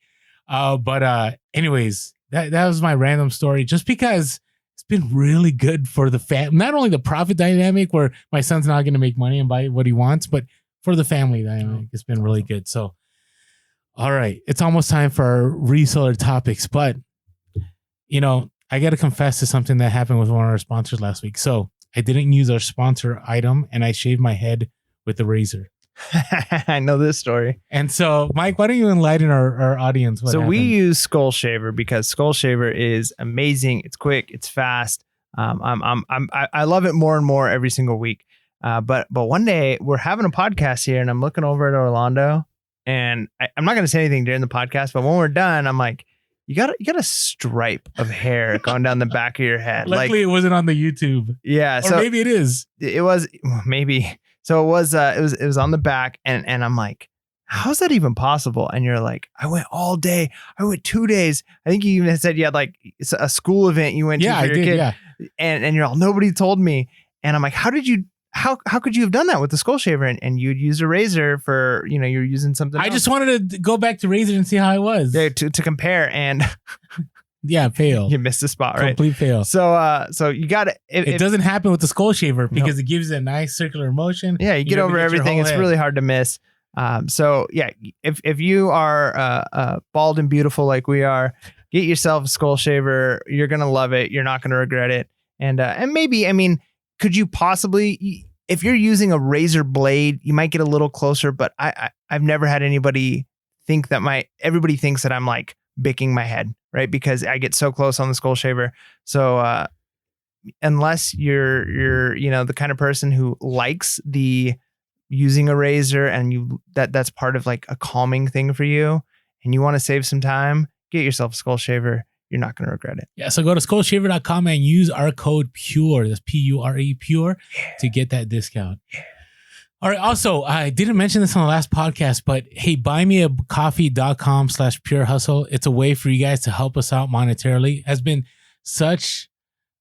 But anyways, that was my random story, just because it's been really good for the family. Not only the profit dynamic where my son's not going to make money and buy what he wants, but for the family dynamic, it's been really good. So, all right, it's almost time for our reseller topics, but you know, I got to confess to something that happened with one of our sponsors last week. So I didn't use our sponsor item, and I shaved my head with the razor. I know this story. And so, Mike, why don't you enlighten our audience? So we use Skull Shaver because Skull Shaver is amazing. It's quick. It's fast. I love it more and more every single week. But one day we're having a podcast here, and I'm looking over at Orlando, and I'm not going to say anything during the podcast, but when we're done, I'm like, you got a stripe of hair going down the back of your head. Luckily, it wasn't on the YouTube. Yeah, or so maybe it is. It was maybe. So it was on the back, and I'm like, how's that even possible? And you're like, I went all day. I went 2 days. I think you even said you had like a school event you went to for your kid. Yeah. And you're all, nobody told me. And I'm like, how could you have done that with the Skull Shaver? And you'd use a razor for, you know, you're using something else. Just wanted to go back to razor and see how it was. Yeah, to compare. And yeah, fail. You missed the spot, right? Complete fail. So you got it. It doesn't happen with the Skull Shaver because it gives it a nice circular motion. Yeah, you get over everything. It's really hard to miss. So yeah, if you are bald and beautiful like we are, get yourself a Skull Shaver. You're gonna love it. You're not gonna regret it. And maybe, I mean, could you possibly, if you're using a razor blade, you might get a little closer. But I've never had anybody think that everybody thinks that I'm like bicking my head, right? Because I get so close on the Skull Shaver. So unless you're you know, the kind of person who likes the using a razor and that's part of like a calming thing for you, and you want to save some time, get yourself a Skull Shaver. You're not going to regret it. Yeah. So go to skullshaver.com and use our code PURE. That's PURE, PURE, to get that discount. All right. Also, I didn't mention this on the last podcast, but hey, buymeacoffee.com/pure hustle. It's a way for you guys to help us out monetarily. Has been such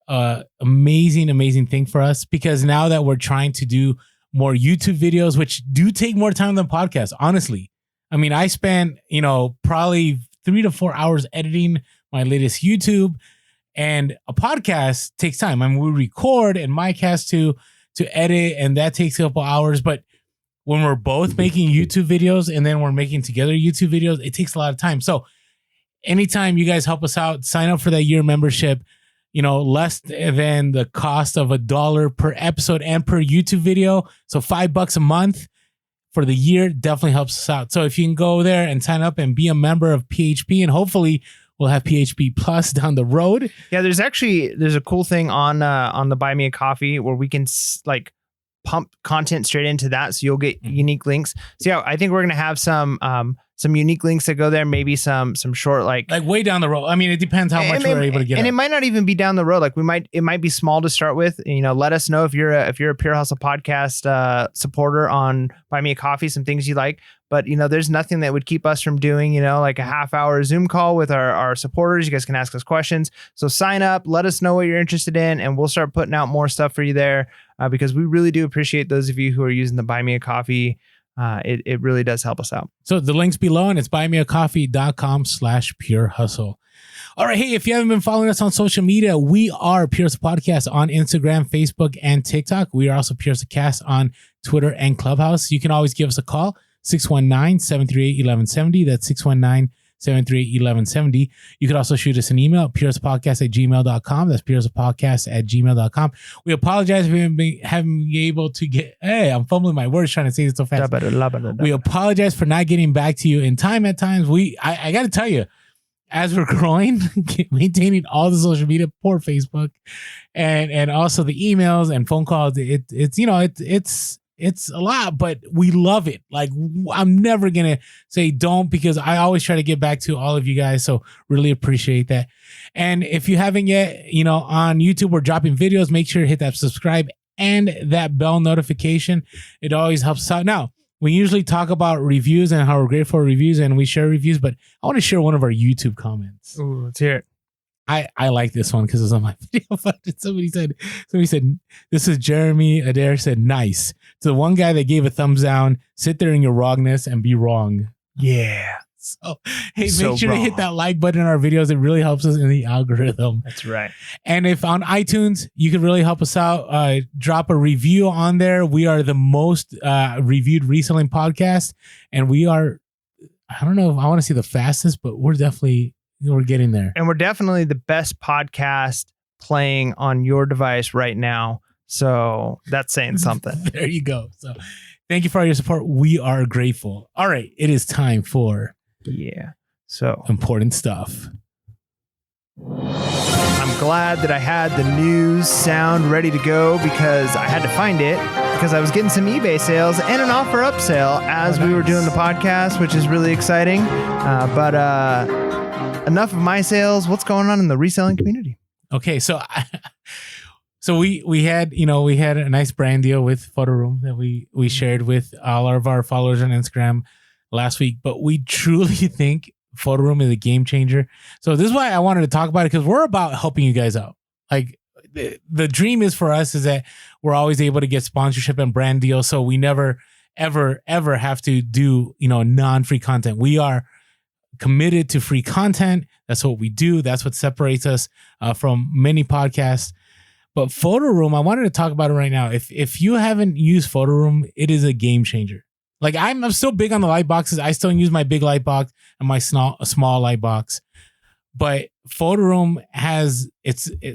amazing thing for us, because now that we're trying to do more YouTube videos, which do take more time than podcasts, honestly. I mean, I spent, probably 3 to 4 hours editing my latest YouTube, and a podcast takes time. I mean, we record and Mike has to edit, and that takes a couple hours. But when we're both making YouTube videos and then we're making together YouTube videos, it takes a lot of time. So anytime you guys help us out, sign up for that year membership, less than the cost of $1 per episode and per YouTube video. So $5 a month for the year definitely helps us out. So if you can go there and sign up and be a member of PHP, and hopefully we'll have PHP Plus down the road. Yeah, there's a cool thing on the Buy Me a Coffee where we can pump content straight into that, so you'll get unique links. So yeah, I think we're gonna have some unique links that go there, maybe some short like way down the road. I mean, it depends how much we're able to get. And it might not even be down the road. Like it might be small to start with. Let us know if you're a Pure Hustle podcast supporter on Buy Me a Coffee, some things you like. But there's nothing that would keep us from doing like a half-hour Zoom call with our supporters. You guys can ask us questions. So sign up, let us know what you're interested in, and we'll start putting out more stuff for you there, because we really do appreciate those of you who are using the Buy Me a Coffee. It really does help us out. So the link's below, and it's buymeacoffee.com/pure hustle. All right. Hey, if you haven't been following us on social media, we are Pure Hustle Podcast on Instagram, Facebook, and TikTok. We are also Pure Hustle Cast on Twitter and Clubhouse. You can always give us a call, 619-738-1170. That's 619-738-1170. You could also shoot us an email, purehustlepodcast@gmail.com. That's purehustlepodcast@gmail.com. We apologize for haven't been able to get, I'm fumbling my words trying to say it so fast. We apologize for not getting back to you in time at times. I got to tell you, as we're growing, maintaining all the social media, poor Facebook, and also the emails and phone calls, it's a lot, but we love it. Like, I'm never going to say don't, because I always try to get back to all of you guys. So really appreciate that. And if you haven't yet, on YouTube, we're dropping videos. Make sure to hit that subscribe and that bell notification. It always helps us out. Now, we usually talk about reviews and how we're grateful for reviews, and we share reviews, but I want to share one of our YouTube comments. Ooh, let's hear it. I like this one because it was on my video. Somebody said, this is Jeremy Adair said, nice. To the one guy that gave a thumbs down, sit there in your wrongness and be wrong. Yeah. So, hey, make sure to hit that like button in our videos. It really helps us in the algorithm. That's right. And if on iTunes, you could really help us out, drop a review on there. We are the most reviewed reselling podcast. And we are, I don't know if I want to say the fastest, but we're getting there. And we're definitely the best podcast playing on your device right now. So that's saying something. There you go. So thank you for all your support. We are grateful. All right. It is time for important stuff. I'm glad that I had the news sound ready to go, because I had to find it, because I was getting some eBay sales and an offer up sale as we were doing the podcast, which is really exciting. But enough of my sales. What's going on in the reselling community? Okay, so we had a nice brand deal with PhotoRoom that we shared with all of our followers on Instagram last week. But we truly think PhotoRoom is a game changer. So this is why I wanted to talk about it, because we're about helping you guys out. Like the dream is for us is that we're always able to get sponsorship and brand deals, so we never ever have to do non-free content. We are committed to free content. That's what we do. That's what separates us from many podcasts. But PhotoRoom, I wanted to talk about it right now. If you haven't used PhotoRoom, it is a game changer. Like, I'm still big on the light boxes. I still use my big light box and my small light box. But PhotoRoom has, I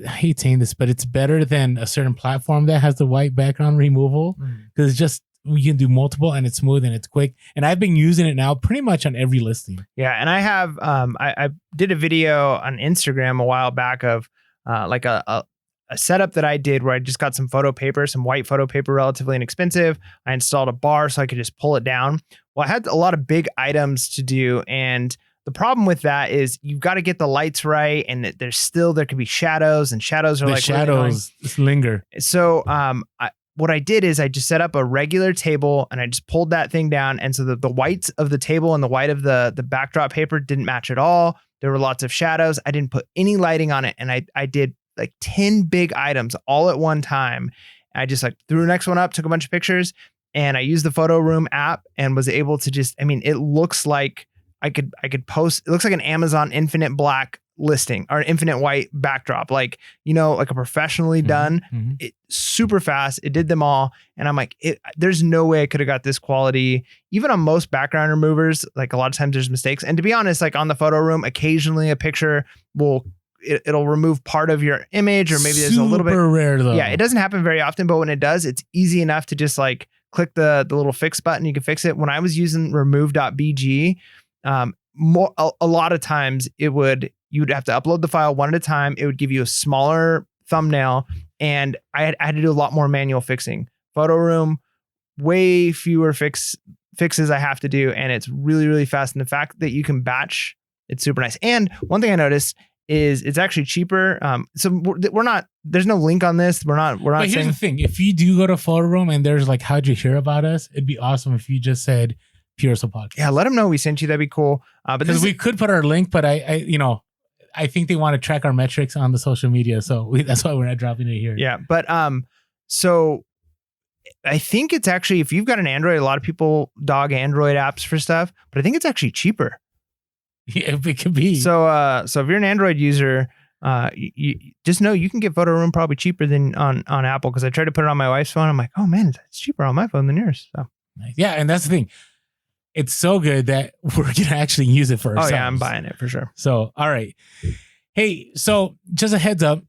hate saying this, but it's better than a certain platform that has the white background removal, because it's just, you can do multiple and it's smooth and it's quick. And I've been using it now pretty much on every listing. Yeah. And I have, I did a video on Instagram a while back of like a setup that I did where I just got some photo paper, some white photo paper, relatively inexpensive. I installed a bar so I could just pull it down. Well, I had a lot of big items to do. And the problem with that is you've got to get the lights right. And there could be shadows, and shadows are shadows linger. So, what I did is I just set up a regular table and I just pulled that thing down. And so the whites of the table and the white of the backdrop paper didn't match at all. There were lots of shadows. I didn't put any lighting on it. And I did like 10 big items all at one time. I just like threw the next one up, took a bunch of pictures, and I used the Photo Room app and was able to just, I mean, it looks like I could post, it looks like an Amazon Infinite Black listing or Infinite White backdrop, like, you know, like a professionally done, it super fast. It did them all. And I'm like, there's no way I could have got this quality. Even on most background removers, like a lot of times there's mistakes. And to be honest, like on the Photo Room, occasionally a picture it'll remove part of your image, or maybe there's a little bit rare though. Yeah, it doesn't happen very often, but when it does, it's easy enough to just like click the little fix button. You can fix it. When I was using remove.bg, a lot of times you would have to upload the file one at a time. It would give you a smaller thumbnail, and I had to do a lot more manual fixing. Photo Room, way fewer fixes I have to do, and it's really, really fast. And the fact that you can batch, it's super nice. And one thing I noticed is it's actually cheaper. So we're not, there's no link on this. We're not But here's the thing. If you do go to Photo Room and there's like, how'd you hear about us? It'd be awesome if you just said Pure Hustle Podcast. Yeah, let them know we sent you. That'd be cool. Because we could put our link, but I think they want to track our metrics on the social media. So that's why we're not dropping it here. Yeah. But so I think it's actually, if you've got an Android, a lot of people dog Android apps for stuff, but I think it's actually cheaper. Yeah, it could be. So if you're an Android user, you just know you can get Photo Room probably cheaper than on Apple. Because I tried to put it on my wife's phone. I'm like, oh man, it's cheaper on my phone than yours. So yeah, and that's the thing. It's so good that we're gonna actually use it for ourselves. Oh yeah, I'm buying it for sure. So all right, hey, so just a heads up.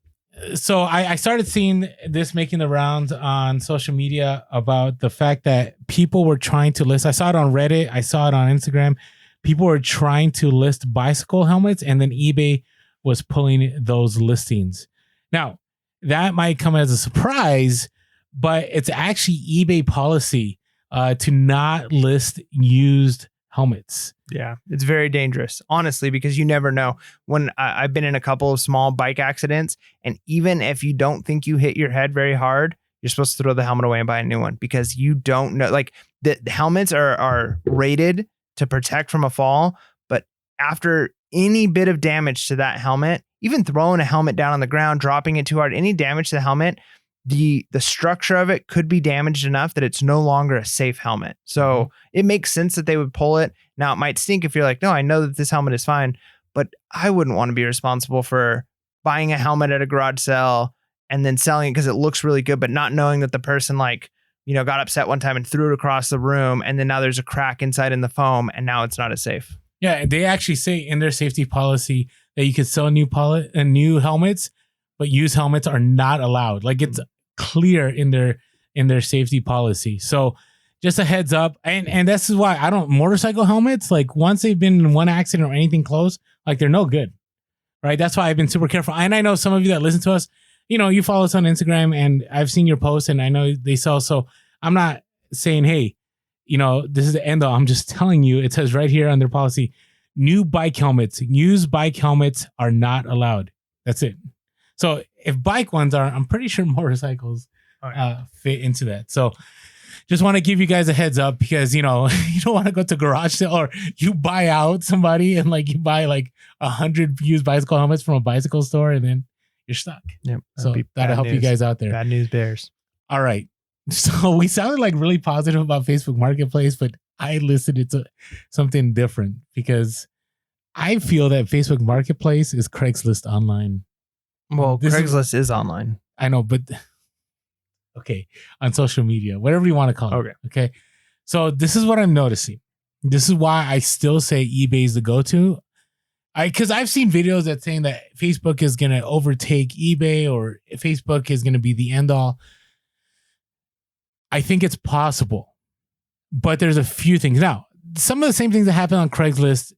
So I started seeing this making the rounds on social media about the fact that people were trying to list. I saw it on Reddit. I saw it on Instagram. People were trying to list bicycle helmets, and then eBay was pulling those listings. Now, that might come as a surprise, but it's actually eBay policy to not list used helmets. Yeah, it's very dangerous, honestly, because you never know. When I've been in a couple of small bike accidents, and even if you don't think you hit your head very hard, you're supposed to throw the helmet away and buy a new one, because you don't know. Like the helmets are rated to protect from a fall, but after any bit of damage to that helmet, even throwing a helmet down on the ground, dropping it too hard, any damage to the helmet, the structure of it could be damaged enough that it's no longer a safe helmet. So it makes sense that they would pull it. Now it might stink if you're like, no, I know that this helmet is fine, but I wouldn't want to be responsible for buying a helmet at a garage sale and then selling it because it looks really good, but not knowing that the person got upset one time and threw it across the room, and then now there's a crack inside in the foam, and now it's not as safe. Yeah, they actually say in their safety policy that you can sell new helmets, but used helmets are not allowed. Like it's clear in their safety policy. So just a heads up, and this is why motorcycle helmets, like once they've been in one accident or anything close, like they're no good, right? That's why I've been super careful. And I know some of you that listen to us, you follow us on Instagram, and I've seen your posts, and I know they sell. So I'm not saying, hey, this is the end all. I'm just telling you, it says right here on their policy, used bike helmets are not allowed. That's it. So if bike ones are, I'm pretty sure motorcycles fit into that. So just want to give you guys a heads up, because, you don't want to go to garage sale, or you buy out somebody and you buy 100 used bicycle helmets from a bicycle store, and then you're stuck. Yep. So that'll help you guys out there. Bad news bears. All right. So we sounded really positive about Facebook Marketplace, but I listed it to something different, because I feel that Facebook Marketplace is Craigslist online. Well, Craigslist is online. I know, but okay, on social media, whatever you want to call it. Okay. So this is what I'm noticing. This is why I still say eBay is the go-to. Because I've seen videos that saying that Facebook is going to overtake eBay, or Facebook is going to be the end all. I think it's possible, but there's a few things. Now, some of the same things that happen on Craigslist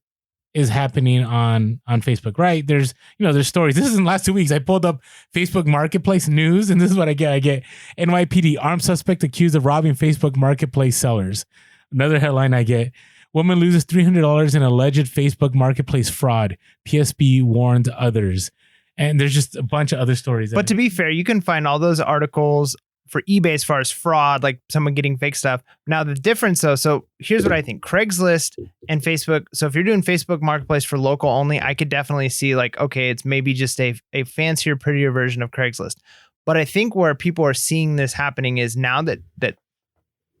is happening on Facebook, right? There's stories. This is in the last 2 weeks. I pulled up Facebook Marketplace news, and this is what I get. I get NYPD, armed suspect accused of robbing Facebook Marketplace sellers. Another headline I get, woman loses $300 in alleged Facebook Marketplace fraud. PSP warns others. And there's just a bunch of other stories. But to be fair, you can find all those articles for eBay as far as fraud, like someone getting fake stuff. Now the difference though, so here's what I think: Craigslist and Facebook. So if you're doing Facebook Marketplace for local only, I could definitely see like, okay, it's maybe just a fancier, prettier version of Craigslist. But I think where people are seeing this happening is now that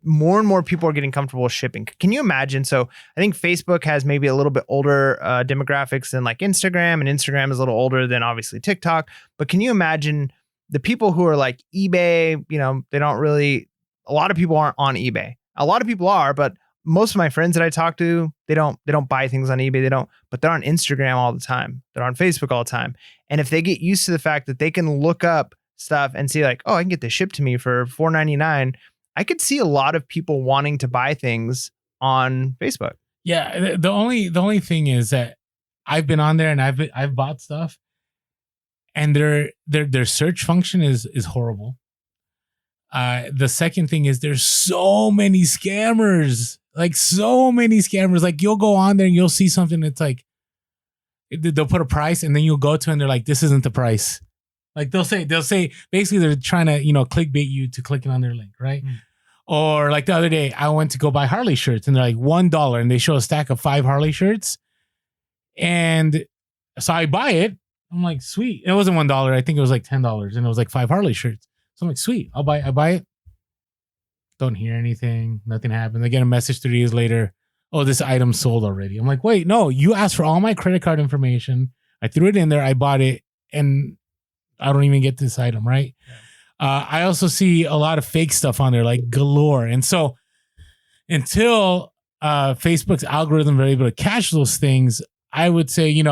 more and more people are getting comfortable with shipping. Can you imagine? So I think Facebook has maybe a little bit older demographics than like Instagram, and Instagram is a little older than obviously TikTok. But can you imagine the people who are like eBay? You know, they don't really, a lot of people aren't on eBay. A lot of people are, but most of my friends that I talk to, they don't buy things on eBay. But they're on Instagram all the time. They're on Facebook all the time. And if they get used to the fact that they can look up stuff and see like, oh, I can get this shipped to me for $4.99. I could see a lot of people wanting to buy things on Facebook. Yeah, the only thing is that I've been on there and I've bought stuff, and their search function is horrible. The second thing is there's so many scammers, like you'll go on there and you'll see something that's like they'll put a price and then you'll go to and they're like, this isn't the price. Like they'll say basically they're trying to, clickbait you to clicking on their link, right? Or like the other day, I went to go buy Harley shirts and they're like $1 and they show a stack of 5 Harley shirts. And so I buy it. I'm like, sweet. It wasn't $1. I think it was like $10 and it was like 5 Harley shirts. So I'm like, sweet. I buy it. Don't hear anything. Nothing happens. I get a message 3 days later. Oh, this item's sold already. I'm like, wait, no, you asked for all my credit card information. I threw it in there. I bought it and I don't even get this item, right? Yeah. I also see a lot of fake stuff on there, like galore. And so until Facebook's algorithm are able to catch those things, I would say,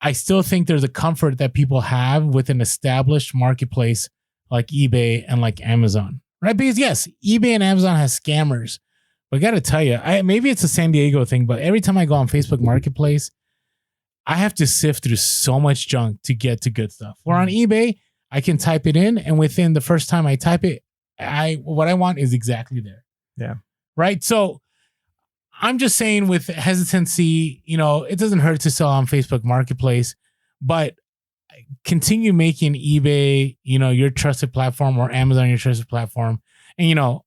I still think there's a comfort that people have with an established marketplace like eBay and like Amazon, right? Because yes, eBay and Amazon has scammers. But I got to tell you, maybe it's a San Diego thing, but every time I go on Facebook Marketplace, I have to sift through so much junk to get to good stuff. Where on eBay, I can type it in, and within the first time I type it, what I want is exactly there. Yeah. Right. So I'm just saying with hesitancy, it doesn't hurt to sell on Facebook Marketplace, but continue making eBay, your trusted platform, or Amazon your trusted platform. And,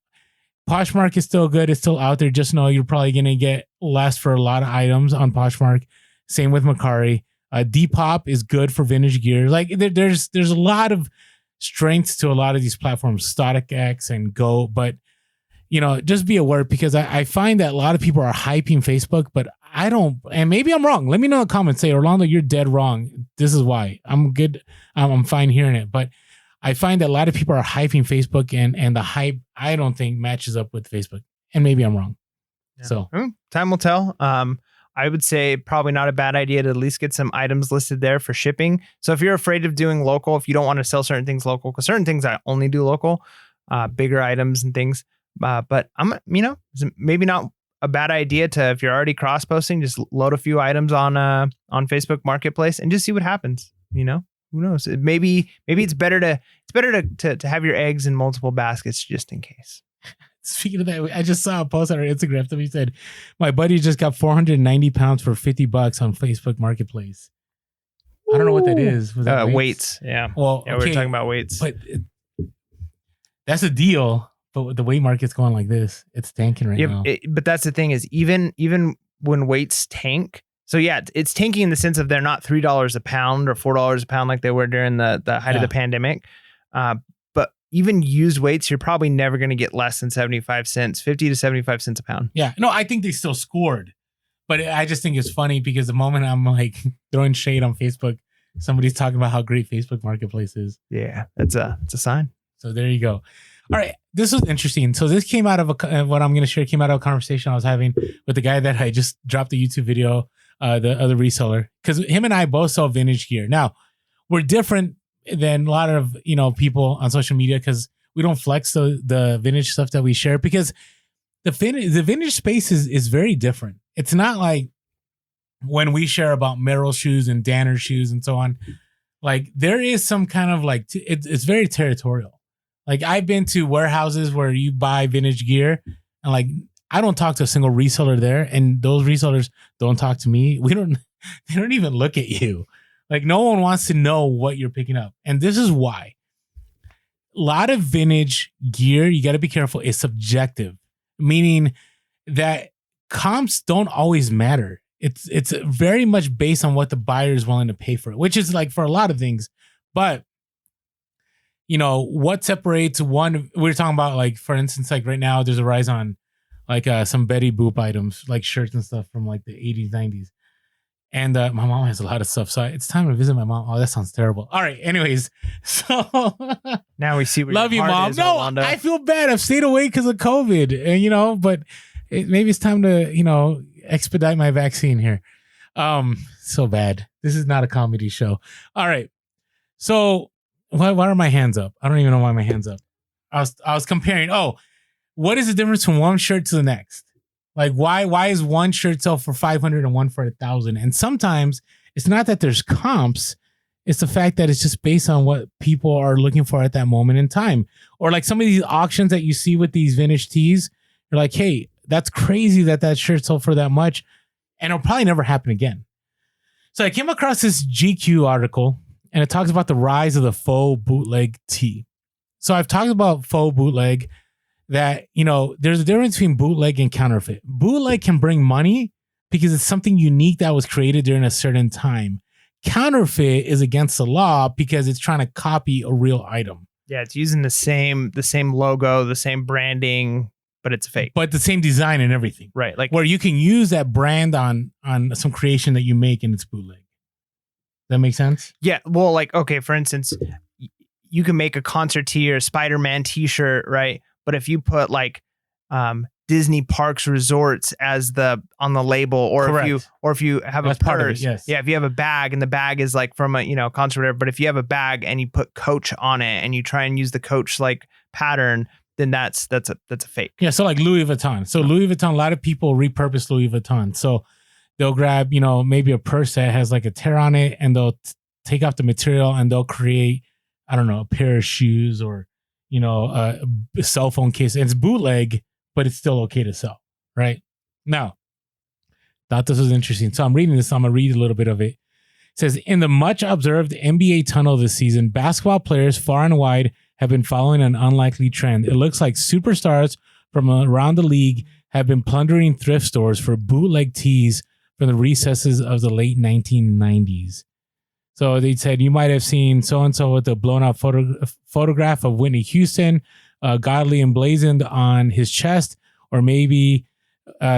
Poshmark is still good. It's still out there. Just know you're probably going to get less for a lot of items on Poshmark. Same with Mercari. Depop is good for vintage gear. Like there's a lot of strengths to a lot of these platforms, StockX and Go. But, just be aware, because I find that a lot of people are hyping Facebook, but I don't, and maybe I'm wrong. Let me know in the comments. Say, Orlando, you're dead wrong. This is why. I'm good. I'm fine hearing it. But I find that a lot of people are hyping Facebook, and the hype, I don't think, matches up with Facebook. And maybe I'm wrong. Yeah. So time will tell. I would say probably not a bad idea to at least get some items listed there for shipping. So if you're afraid of doing local, if you don't want to sell certain things local, because certain things I only do local, bigger items and things. But maybe not a bad idea to, if you're already cross posting, just load a few items on Facebook Marketplace and just see what happens. Who knows? Maybe it's better to have your eggs in multiple baskets just in case. Speaking of that, I just saw a post on our Instagram. Somebody said, my buddy just got 490 pounds for $50 on Facebook Marketplace. I don't know what that is. Was that weights? Yeah. Well, yeah, we were talking about weights. But that's a deal. But the weight market's going like this. It's tanking right now. But that's the thing is, even when weights tank, so yeah, it's tanking in the sense of they're not $3 a pound or $4 a pound like they were during the height of the pandemic. But even used weights, you're probably never going to get less than 75 cents, 50 to 75 cents a pound. Yeah. No, I think they still scored. But I just think it's funny because the moment I'm like throwing shade on Facebook, somebody's talking about how great Facebook Marketplace is. Yeah, it's a sign. So there you go. All right. This was interesting. So this came out of what I'm going to share came out of a conversation I was having with the guy that I just dropped the YouTube video, the other reseller, because him and I both sell vintage gear. Now, we're different than a lot of, people on social media because we don't flex the vintage stuff that we share, because the vintage space is very different. It's not like when we share about Merrell shoes and Danner shoes and so on. Like there is some kind of like, it's very territorial. Like I've been to warehouses where you buy vintage gear and like, I don't talk to a single reseller there, and those resellers don't talk to me. They don't even look at you. Like no one wants to know what you're picking up. And this is why. lot of vintage gear, you got to be careful, is subjective, meaning that comps don't always matter. It's very much based on what the buyer is willing to pay for it, which is like for a lot of things. But you know, what separates one, we're talking about, like, for instance, like right now there's a rise on like some Betty Boop items, like shirts and stuff from like the 80s, 90s. And my mom has a lot of stuff. So it's time to visit my mom. Oh, that sounds terrible. All right. Anyways, so Now we see where love you, your heart Mom. is, No, Orlando. I feel bad. I've stayed away because of COVID, and, you know, but maybe it's time to, you know, expedite my vaccine here. So bad. This is not a comedy show. All right. So why are my hands up? I don't even know why my hands up. I was comparing. Oh, what is the difference from one shirt to the next? Like, why is one shirt sell for 500 and one for 1,000? And sometimes it's not that there's comps. It's the fact that it's just based on what people are looking for at that moment in time. Or like some of these auctions that you see with these vintage tees, you're like, hey, that's crazy that shirt sold for that much. And it'll probably never happen again. So I came across this GQ article, and it talks about the rise of the faux bootleg tee. So I've talked about faux bootleg, that, you know, there's a difference between bootleg and counterfeit. Bootleg can bring money because it's something unique that was created during a certain time. Counterfeit is against the law because it's trying to copy a real item. Yeah, it's using the same logo, the same branding, but it's fake. But the same design and everything. Right. Like, where you can use that brand on some creation that you make and it's bootleg. That make sense? yeah, well, like, okay, for instance, you can make a concert tee or a Spider-Man t-shirt, right? But if you put like Disney Parks Resorts as on the label, or Correct. if you have That's a part of it, purse, yes. yeah, if you have a bag and the bag is like from a, you know, concert, or whatever, but if you have a bag and you put Coach on it and you try and use the Coach like pattern, then that's a fake. Yeah, so like Louis Vuitton. So Louis Vuitton, a lot of people repurpose Louis Vuitton. So they'll grab, you know, maybe a purse that has like a tear on it, and they'll take off the material and they'll create, I don't know, a pair of shoes, or, you know, a cell phone case. And it's bootleg, but it's still okay to sell, right? Now, thought this was interesting. So I'm reading this. So I'm going to read a little bit of it. It says, in the much observed NBA tunnel this season, basketball players far and wide have been following an unlikely trend. It looks like superstars from around the league have been plundering thrift stores for bootleg tees from the recesses of the late 1990s. So they said, you might have seen so-and-so with a blown-out photograph of Whitney Houston, godly emblazoned on his chest, or maybe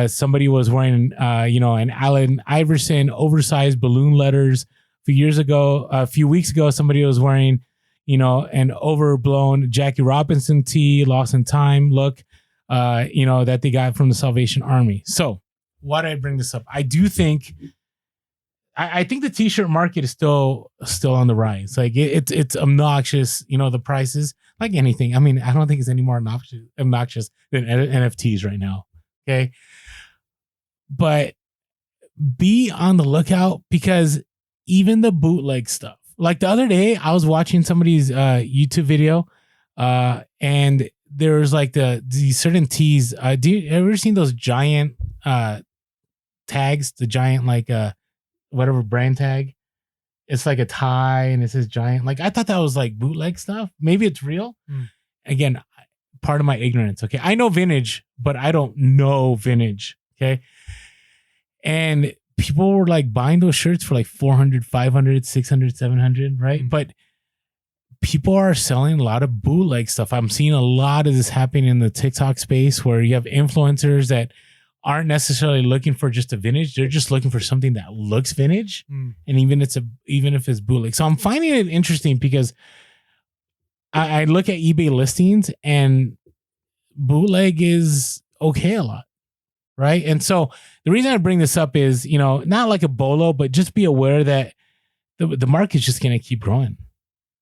somebody was wearing, you know, an Allen Iverson oversized balloon letters. A few weeks ago, somebody was wearing, you know, an overblown Jackie Robinson tee, Lost in Time look, you know, that they got from the Salvation Army. So why did I bring this up? I do think... I think the t-shirt market is still on the rise. Like it's obnoxious, you know, the prices, like anything. I mean, I don't think it's any more obnoxious than NFTs right now. Okay. But be on the lookout, because even the bootleg stuff, like the other day I was watching somebody's YouTube video and there was like these certain tees. Do you ever seen those giant tags? The giant, like, whatever brand tag, it's like a tie and it says giant. Like, I thought that was like bootleg stuff. Maybe it's real. Again, part of my ignorance. Okay. I know vintage, but I don't know vintage. Okay. And people were like buying those shirts for like 400, 500, 600, 700. Right. But people are selling a lot of bootleg stuff. I'm seeing a lot of this happening in the TikTok space, where you have influencers that aren't necessarily looking for just a vintage. They're just looking for something that looks vintage. And even if it's bootleg. So I'm finding it interesting because I look at eBay listings and bootleg is okay a lot. Right. And so the reason I bring this up is, you know, not like a bolo, but just be aware that the market's just going to keep growing.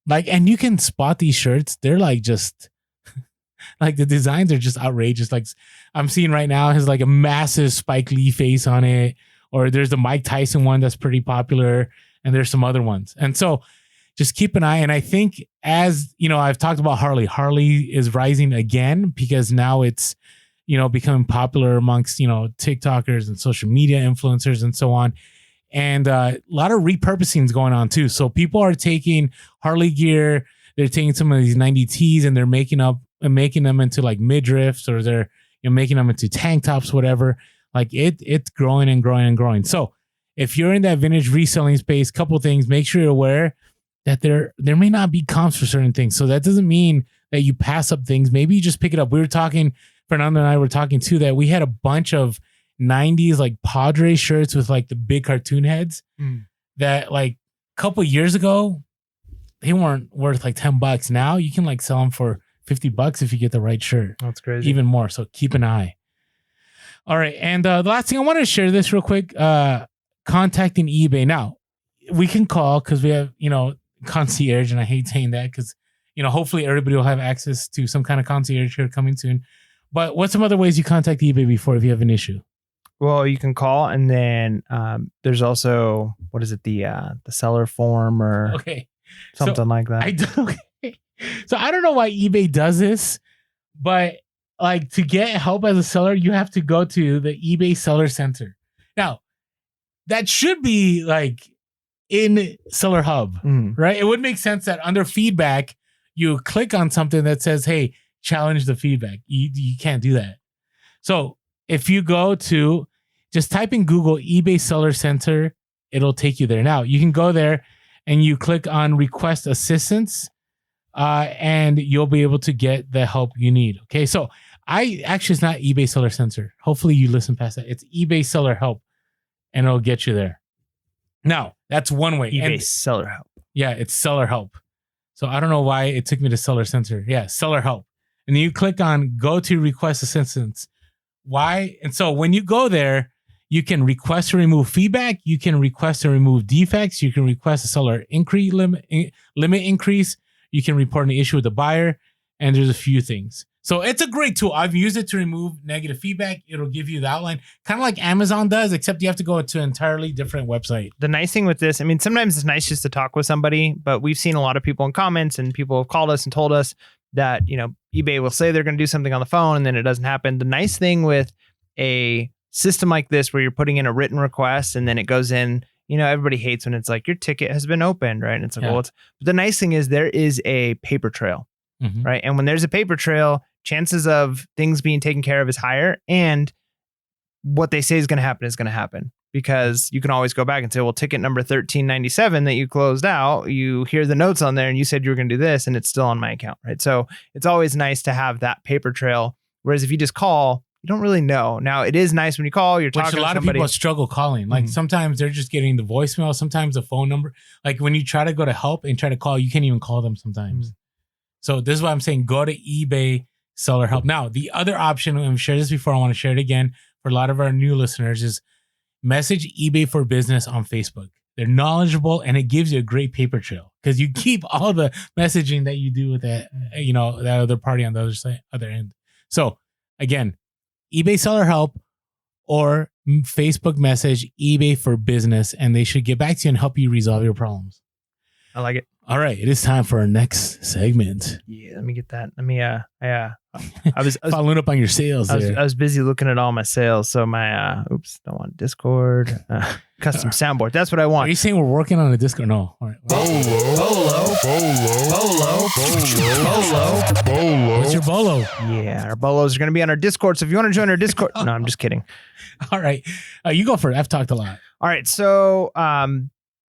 Like, and you can spot these shirts. They're like just... like the designs are just outrageous. Like I'm seeing right now has like a massive Spike Lee face on it, or there's the Mike Tyson one that's pretty popular, and there's some other ones. And so just keep an eye. And I think, as you know, I've talked about Harley is rising again, because now it's, you know, becoming popular amongst, you know, TikTokers and social media influencers and so on. And a lot of repurposing is going on too. So people are taking Harley gear they're taking some of these 90Ts and they're making them into like midriffs, or they're making them into tank tops, whatever. Like it's growing and growing and growing. So if you're in that vintage reselling space, couple things, make sure you're aware that there may not be comps for certain things. So that doesn't mean that you pass up things. Maybe you just pick it up. We were talking, Fernando and I were talking too, that we had a bunch of 90s like Padre shirts with like the big cartoon heads that like a couple years ago, they weren't worth like $10. Now you can like sell them for $50 if you get the right shirt. That's crazy. Even more. So keep an eye. All right. And the last thing I wanted to share this real quick, contacting eBay. Now we can call because we have, concierge, and I hate saying that because, hopefully everybody will have access to some kind of concierge here coming soon. But what's some other ways you contact eBay before if you have an issue? Well, you can call, and then there's also, what is it, the seller form or something like that. So I don't know why eBay does this, but like to get help as a seller, you have to go to the eBay Seller Center. Now, that should be like in Seller Hub, right? It would make sense that under feedback, you click on something that says, hey, challenge the feedback. You can't do that. So if you go to, just type in Google eBay Seller Center, it'll take you there. Now, you can go there and you click on request assistance, and you'll be able to get the help you need. Okay, so it's not eBay Seller Center. Hopefully you listen past that. It's eBay Seller Help, and it'll get you there. Now, that's one way. eBay Seller Help. Yeah, it's Seller Help. So I don't know why it took me to Seller Center. Yeah, Seller Help. And then you click on go to request assistance. Why? And so when you go there, you can request to remove feedback. You can request to remove defects. You can request a seller limit increase. You can report an issue with the buyer. And there's a few things. So it's a great tool. I've used it to remove negative feedback. It'll give you the outline, kind of like Amazon does, except you have to go to an entirely different website. The nice thing with this, I mean, sometimes it's nice just to talk with somebody, but we've seen a lot of people in comments and people have called us and told us that, eBay will say they're going to do something on the phone and then it doesn't happen. The nice thing with a system like this, where you're putting in a written request and then it goes in, everybody hates when it's like your ticket has been opened, right? And it's like, but the nice thing is there is a paper trail, right? And when there's a paper trail, chances of things being taken care of is higher, and what they say is going to happen because you can always go back and say, well, ticket number 1397 that you closed out, you hear the notes on there and you said you were going to do this and it's still on my account, right? So it's always nice to have that paper trail. Whereas if you just call, you don't really know. Now it is nice when you call, you're talking to somebody. Which a lot of people struggle calling. Like sometimes they're just getting the voicemail, sometimes the phone number. Like when you try to go to help and try to call, you can't even call them sometimes. So this is why I'm saying go to eBay Seller Help. Now, the other option, I've shared this before, I want to share it again for a lot of our new listeners, is message eBay for Business on Facebook. They're knowledgeable and it gives you a great paper trail because you keep all the messaging that you do with that, that other party on the other end. So again, eBay Seller Help or Facebook message eBay for Business, and they should get back to you and help you resolve your problems. I like it. All right, it is time for our next segment. Yeah, let me get that. I was following up on your sales. I was busy looking at all my sales. So my don't want Discord, custom soundboard. That's what I want. Are you saying we're working on a Discord? No. All right. Bolo. What's your bolo? Yeah, our bolos are going to be on our Discord. So if you want to join our Discord, no, I'm just kidding. All right, you go for it. I've talked a lot. All right, so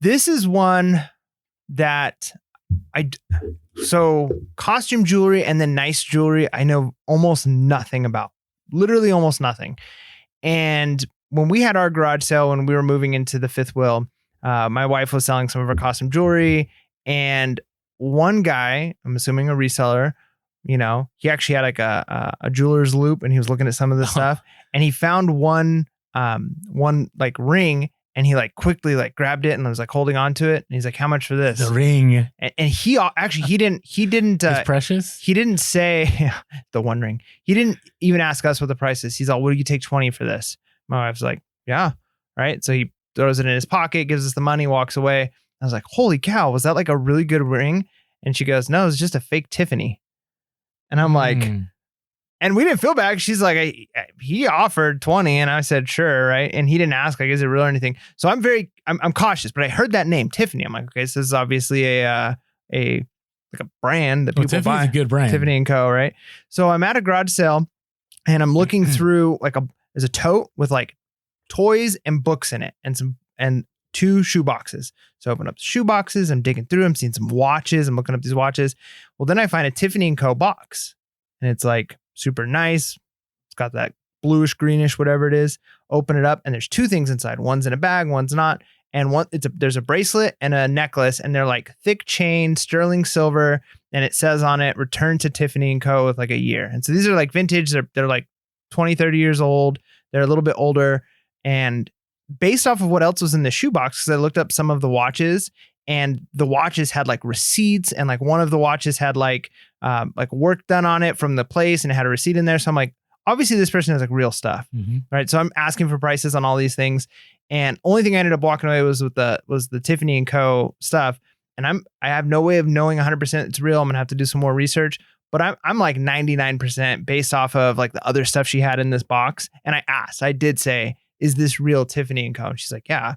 this is one that so costume jewelry and then nice jewelry, I know almost nothing about, literally almost nothing. And when we had our garage sale, when we were moving into the fifth wheel, my wife was selling some of her costume jewelry, and one guy, I'm assuming a reseller, he actually had like a jeweler's loop, and he was looking at some of the stuff, and he found one like ring. And he like quickly like grabbed it and was like holding on to it. And he's like, how much for this? The ring. And he actually, he didn't, it's precious. He didn't say the one ring. He didn't even ask us what the price is. He's all, would you take 20 for this? My wife's like, yeah. Right. So he throws it in his pocket, gives us the money, walks away. I was like, holy cow. Was that like a really good ring? And she goes, no, it's just a fake Tiffany. And I'm like, and we didn't feel bad. She's like, he offered 20 and I said, sure. Right. And he didn't ask, like, is it real or anything? So I'm cautious, but I heard that name, Tiffany. I'm like, okay, so this is obviously a a brand that Well, people Tiffany's buy. a good brand. Tiffany and Co. Right. So I'm at a garage sale, and I'm looking through there's a tote with like toys and books in it, and 2 shoe boxes. So I open up the shoe boxes. I'm digging through. I'm seeing some watches. I'm looking up these watches. Well, then I find a Tiffany and Co. box, and it's like super nice. It's got that bluish, greenish, whatever it is. Open it up, and there's 2 things inside. One's in a bag, one's not. And there's a bracelet and a necklace, and they're like thick chain, sterling silver, and it says on it, "Return to Tiffany and Co." with like a year. And so these are like vintage. They're like 20, 30 years old. They're a little bit older. And based off of what else was in the shoebox, because I looked up some of the watches, and the watches had like receipts, and like one of the watches had like work done on it from the place, and it had a receipt in there. So I'm like, obviously this person has like real stuff, right? So I'm asking for prices on all these things, and only thing I ended up walking away was the Tiffany and Co. stuff. And I have no way of knowing 100% it's real. I'm gonna have to do some more research, but I'm like 99% based off of like the other stuff she had in this box. And I did say, is this real Tiffany and Co.? And she's like, yeah.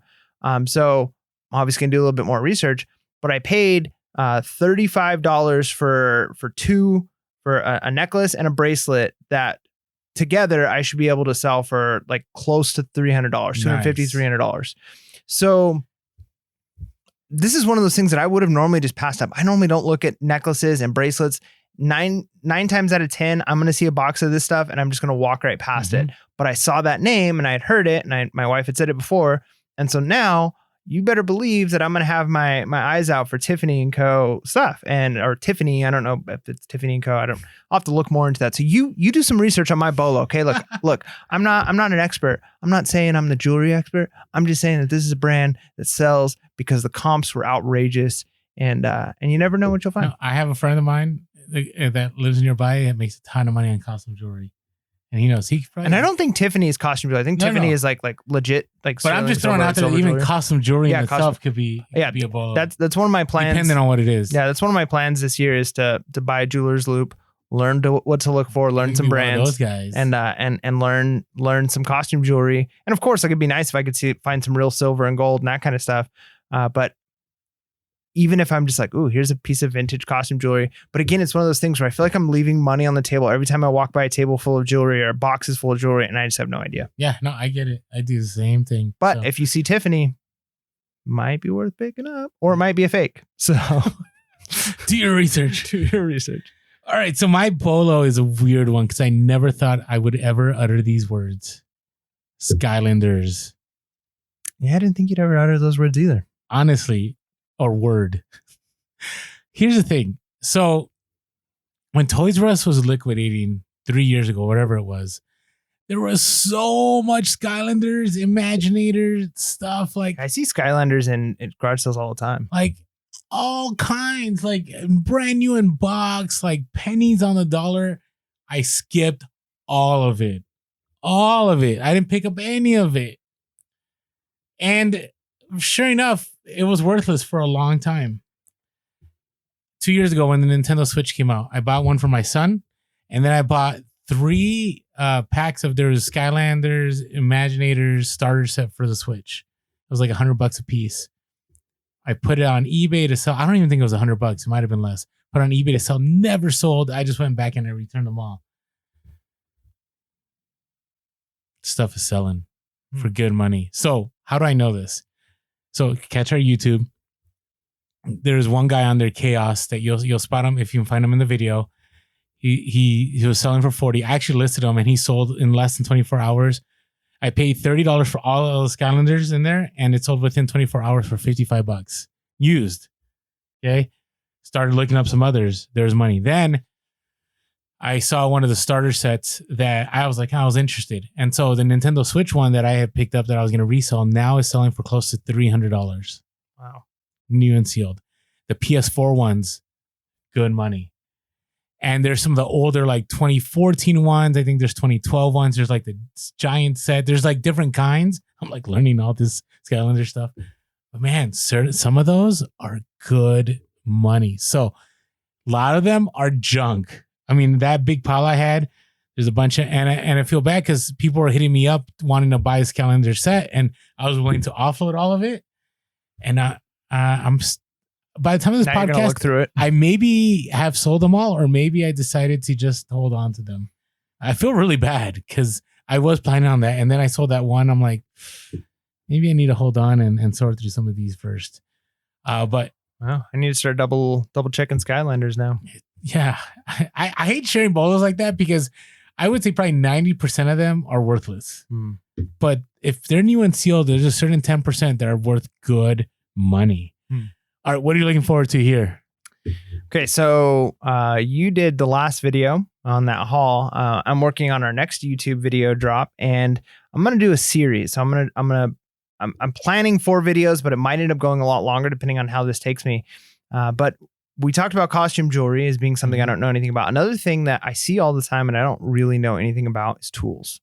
So I'm obviously gonna do a little bit more research, but I paid $35 for a necklace and a bracelet that together I should be able to sell for like close to $300, $250, $300. So this is one of those things that I would have normally just passed up. I normally don't look at necklaces and bracelets. Nine times out of 10, I'm going to see a box of this stuff and I'm just going to walk right past it. But I saw that name and I had heard it, and my wife had said it before. And so now you better believe that I'm going to have my eyes out for Tiffany and Co. stuff, or Tiffany. I don't know if it's Tiffany and Co. I'll have to look more into that. So you do some research on my bolo. Okay. Look, I'm not an expert. I'm not saying I'm the jewelry expert. I'm just saying that this is a brand that sells because the comps were outrageous, and you never know what you'll find. No, I have a friend of mine that lives nearby that makes a ton of money on costume jewelry. And he knows and I don't think Tiffany is costume jewelry. I think Tiffany is like legit, like. But I'm just throwing out there that even costume jewelry in itself could be a bolo. That's one of my plans. Depending on what it is. Yeah, that's one of my plans this year is to buy a jeweler's loop, learn what to look for, learn some brands, those guys, and learn some costume jewelry. And of course, like it'd be nice if I could find some real silver and gold and that kind of stuff. But even if I'm just like, ooh, here's a piece of vintage costume jewelry. But again, it's one of those things where I feel like I'm leaving money on the table every time I walk by a table full of jewelry or boxes full of jewelry, and I just have no idea. Yeah, no, I get it. I do the same thing. But if you see Tiffany, might be worth picking up, or it might be a fake. So do your research. Do your research. All right. So my bolo is a weird one because I never thought I would ever utter these words. Skylanders. Yeah, I didn't think you'd ever utter those words either. Honestly. Or word. Here's the thing. So when Toys R Us was liquidating 3 years ago, whatever it was, there was so much Skylanders, Imaginators, stuff like. I see Skylanders in garage sales all the time. Like all kinds, like brand new in box, like pennies on the dollar. I skipped all of it. All of it. I didn't pick up any of it. And sure enough, it was worthless for a long time. 2 years ago, when the Nintendo Switch came out, I bought one for my son, and then I bought 3 packs of there was Skylanders, Imaginators starter set for the Switch. It was like $100 a piece. I put it on eBay to sell. I don't even think it was $100. It might have been less. Put it on eBay to sell. Never sold. I just went back and I returned them all. Stuff is selling for good money. So how do I know this? So catch our YouTube. There's one guy on there, Chaos, that you'll spot him if you can find him in the video. He was selling for $40. I actually listed him and he sold in less than 24 hours. I paid $30 for all of the Skylanders in there, and it sold within 24 hours for $55 used. Okay. Started looking up some others. There's money. Then I saw one of the starter sets that I was like, I was interested. And so the Nintendo Switch one that I had picked up that I was going to resell now is selling for close to $300. Wow. New and sealed. The PS4 ones, good money. And there's some of the older, like 2014 ones. I think there's 2012 ones. There's like the giant set. There's like different kinds. I'm like learning all this Skylander stuff. But man, some of those are good money. So a lot of them are junk. I mean, that big pile I had, there's a bunch of, and I feel bad because people were hitting me up wanting to buy this calendar set, and I was willing to offload all of it. And I'm by the time of this Now you're gonna look podcast, through it. I maybe have sold them all, or maybe I decided to just hold on to them. I feel really bad because I was planning on that, and then I sold that one. I'm like, maybe I need to hold on and sort through some of these first. But Well, I need to start double checking Skylanders now. yeah, I hate sharing bolos like that because I would say probably 90% of them are worthless. But if they're new and sealed, there's a certain 10% that are worth good money. All right, what are you looking forward to here? Okay, so you did the last video on that haul. I'm working on our next YouTube video drop, and I'm gonna do a series. So I'm planning 4 videos, but it might end up going a lot longer depending on how this takes me. But we talked about costume jewelry as being something I don't know anything about. Another thing that I see all the time and I don't really know anything about is tools.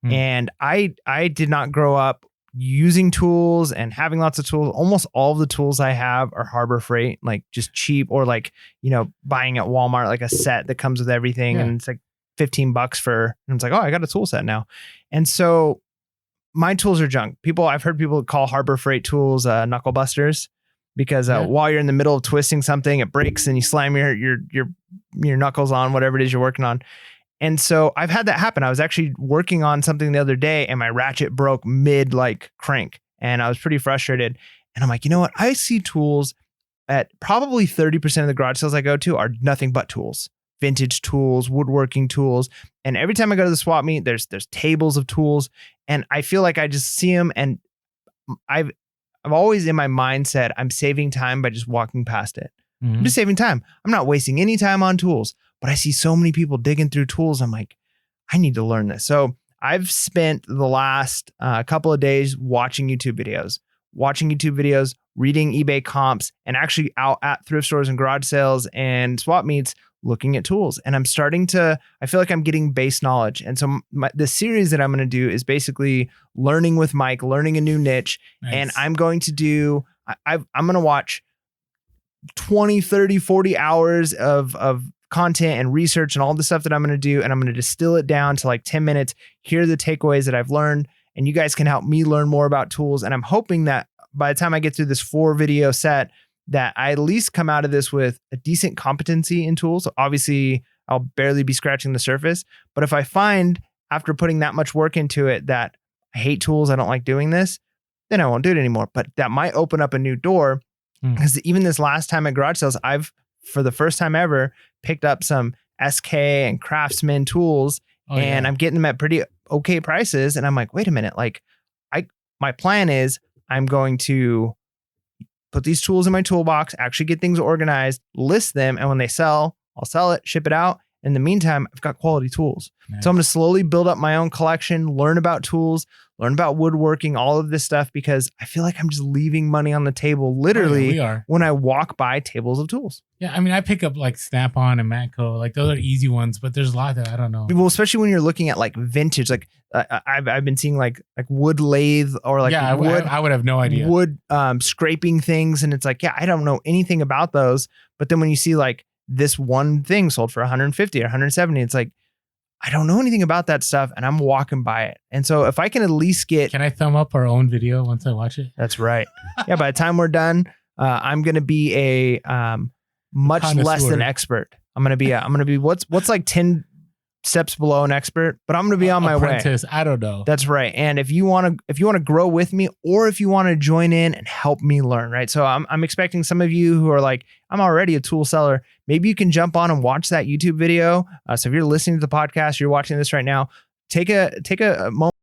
And I did not grow up using tools and having lots of tools. Almost all of the tools I have are Harbor Freight, like just cheap, or like, buying at Walmart, like a set that comes with everything. And it's like $15 for, and it's like, oh, I got a tool set now. And so my tools are junk. I've heard people call Harbor Freight tools knuckle busters because while you're in the middle of twisting something, it breaks and you slam your knuckles on whatever it is you're working on. And so I've had that happen. I was actually working on something the other day and my ratchet broke mid crank, and I was pretty frustrated. And I'm like, you know what? I see tools at probably 30% of the garage sales I go to are nothing but tools, vintage tools, woodworking tools. And every time I go to the swap meet, there's tables of tools, and I feel like I just see them. And I've always in my mindset, I'm saving time by just walking past it. I'm just saving time. I'm not wasting any time on tools, but I see so many people digging through tools. I'm like, I need to learn this. So I've spent the last couple of days watching YouTube videos, reading eBay comps, and actually out at thrift stores and garage sales and swap meets looking at tools. And I feel like I'm getting base knowledge. And so the series that I'm going to do is basically learning with Mike, learning a new niche. Nice. And I'm going to do, I'm going to watch 20, 30, 40 hours of content and research and all the stuff that I'm going to do. And I'm going to distill it down to like 10 minutes. Here are the takeaways that I've learned. And you guys can help me learn more about tools. And I'm hoping that by the time I get through this 4 video set, that I at least come out of this with a decent competency in tools. Obviously, I'll barely be scratching the surface. But if I find after putting that much work into it that I hate tools, I don't like doing this, then I won't do it anymore. But that might open up a new door. Because even this last time at garage sales, I've, for the first time ever, picked up some SK and Craftsman tools, and I'm getting them at pretty okay prices. And I'm like, wait a minute, my plan is I'm going to put these tools in my toolbox, actually get things organized, list them, and when they sell, I'll sell it, ship it out. In the meantime, I've got quality tools. Nice. So I'm going to slowly build up my own collection, learn about tools, learn about woodworking, all of this stuff, because I feel like I'm just leaving money on the table literally when I walk by tables of tools. Yeah, I mean, I pick up like Snap-on and Matco. Like those are easy ones, but there's a lot that I don't know. Well, especially when you're looking at like vintage, like I've been seeing like wood lathe or like wood. I would have no idea. Wood scraping things. And it's like, I don't know anything about those. But then when you see like this one thing sold for 150 or 170, it's like, I don't know anything about that stuff and I'm walking by it. And so if I can at least Can I thumb up our own video once I watch it? That's right. Yeah, by the time we're done, I'm going to be a much less than expert. I'm going to be what's like 10 steps below an expert, but I'm going to be on my way. I don't know. That's right. And if you want to grow with me, or if you want to join in and help me learn, right? So I'm expecting some of you who are like, I'm already a tool seller. Maybe you can jump on and watch that YouTube video. So if you're listening to the podcast, you're watching this right now, take a moment.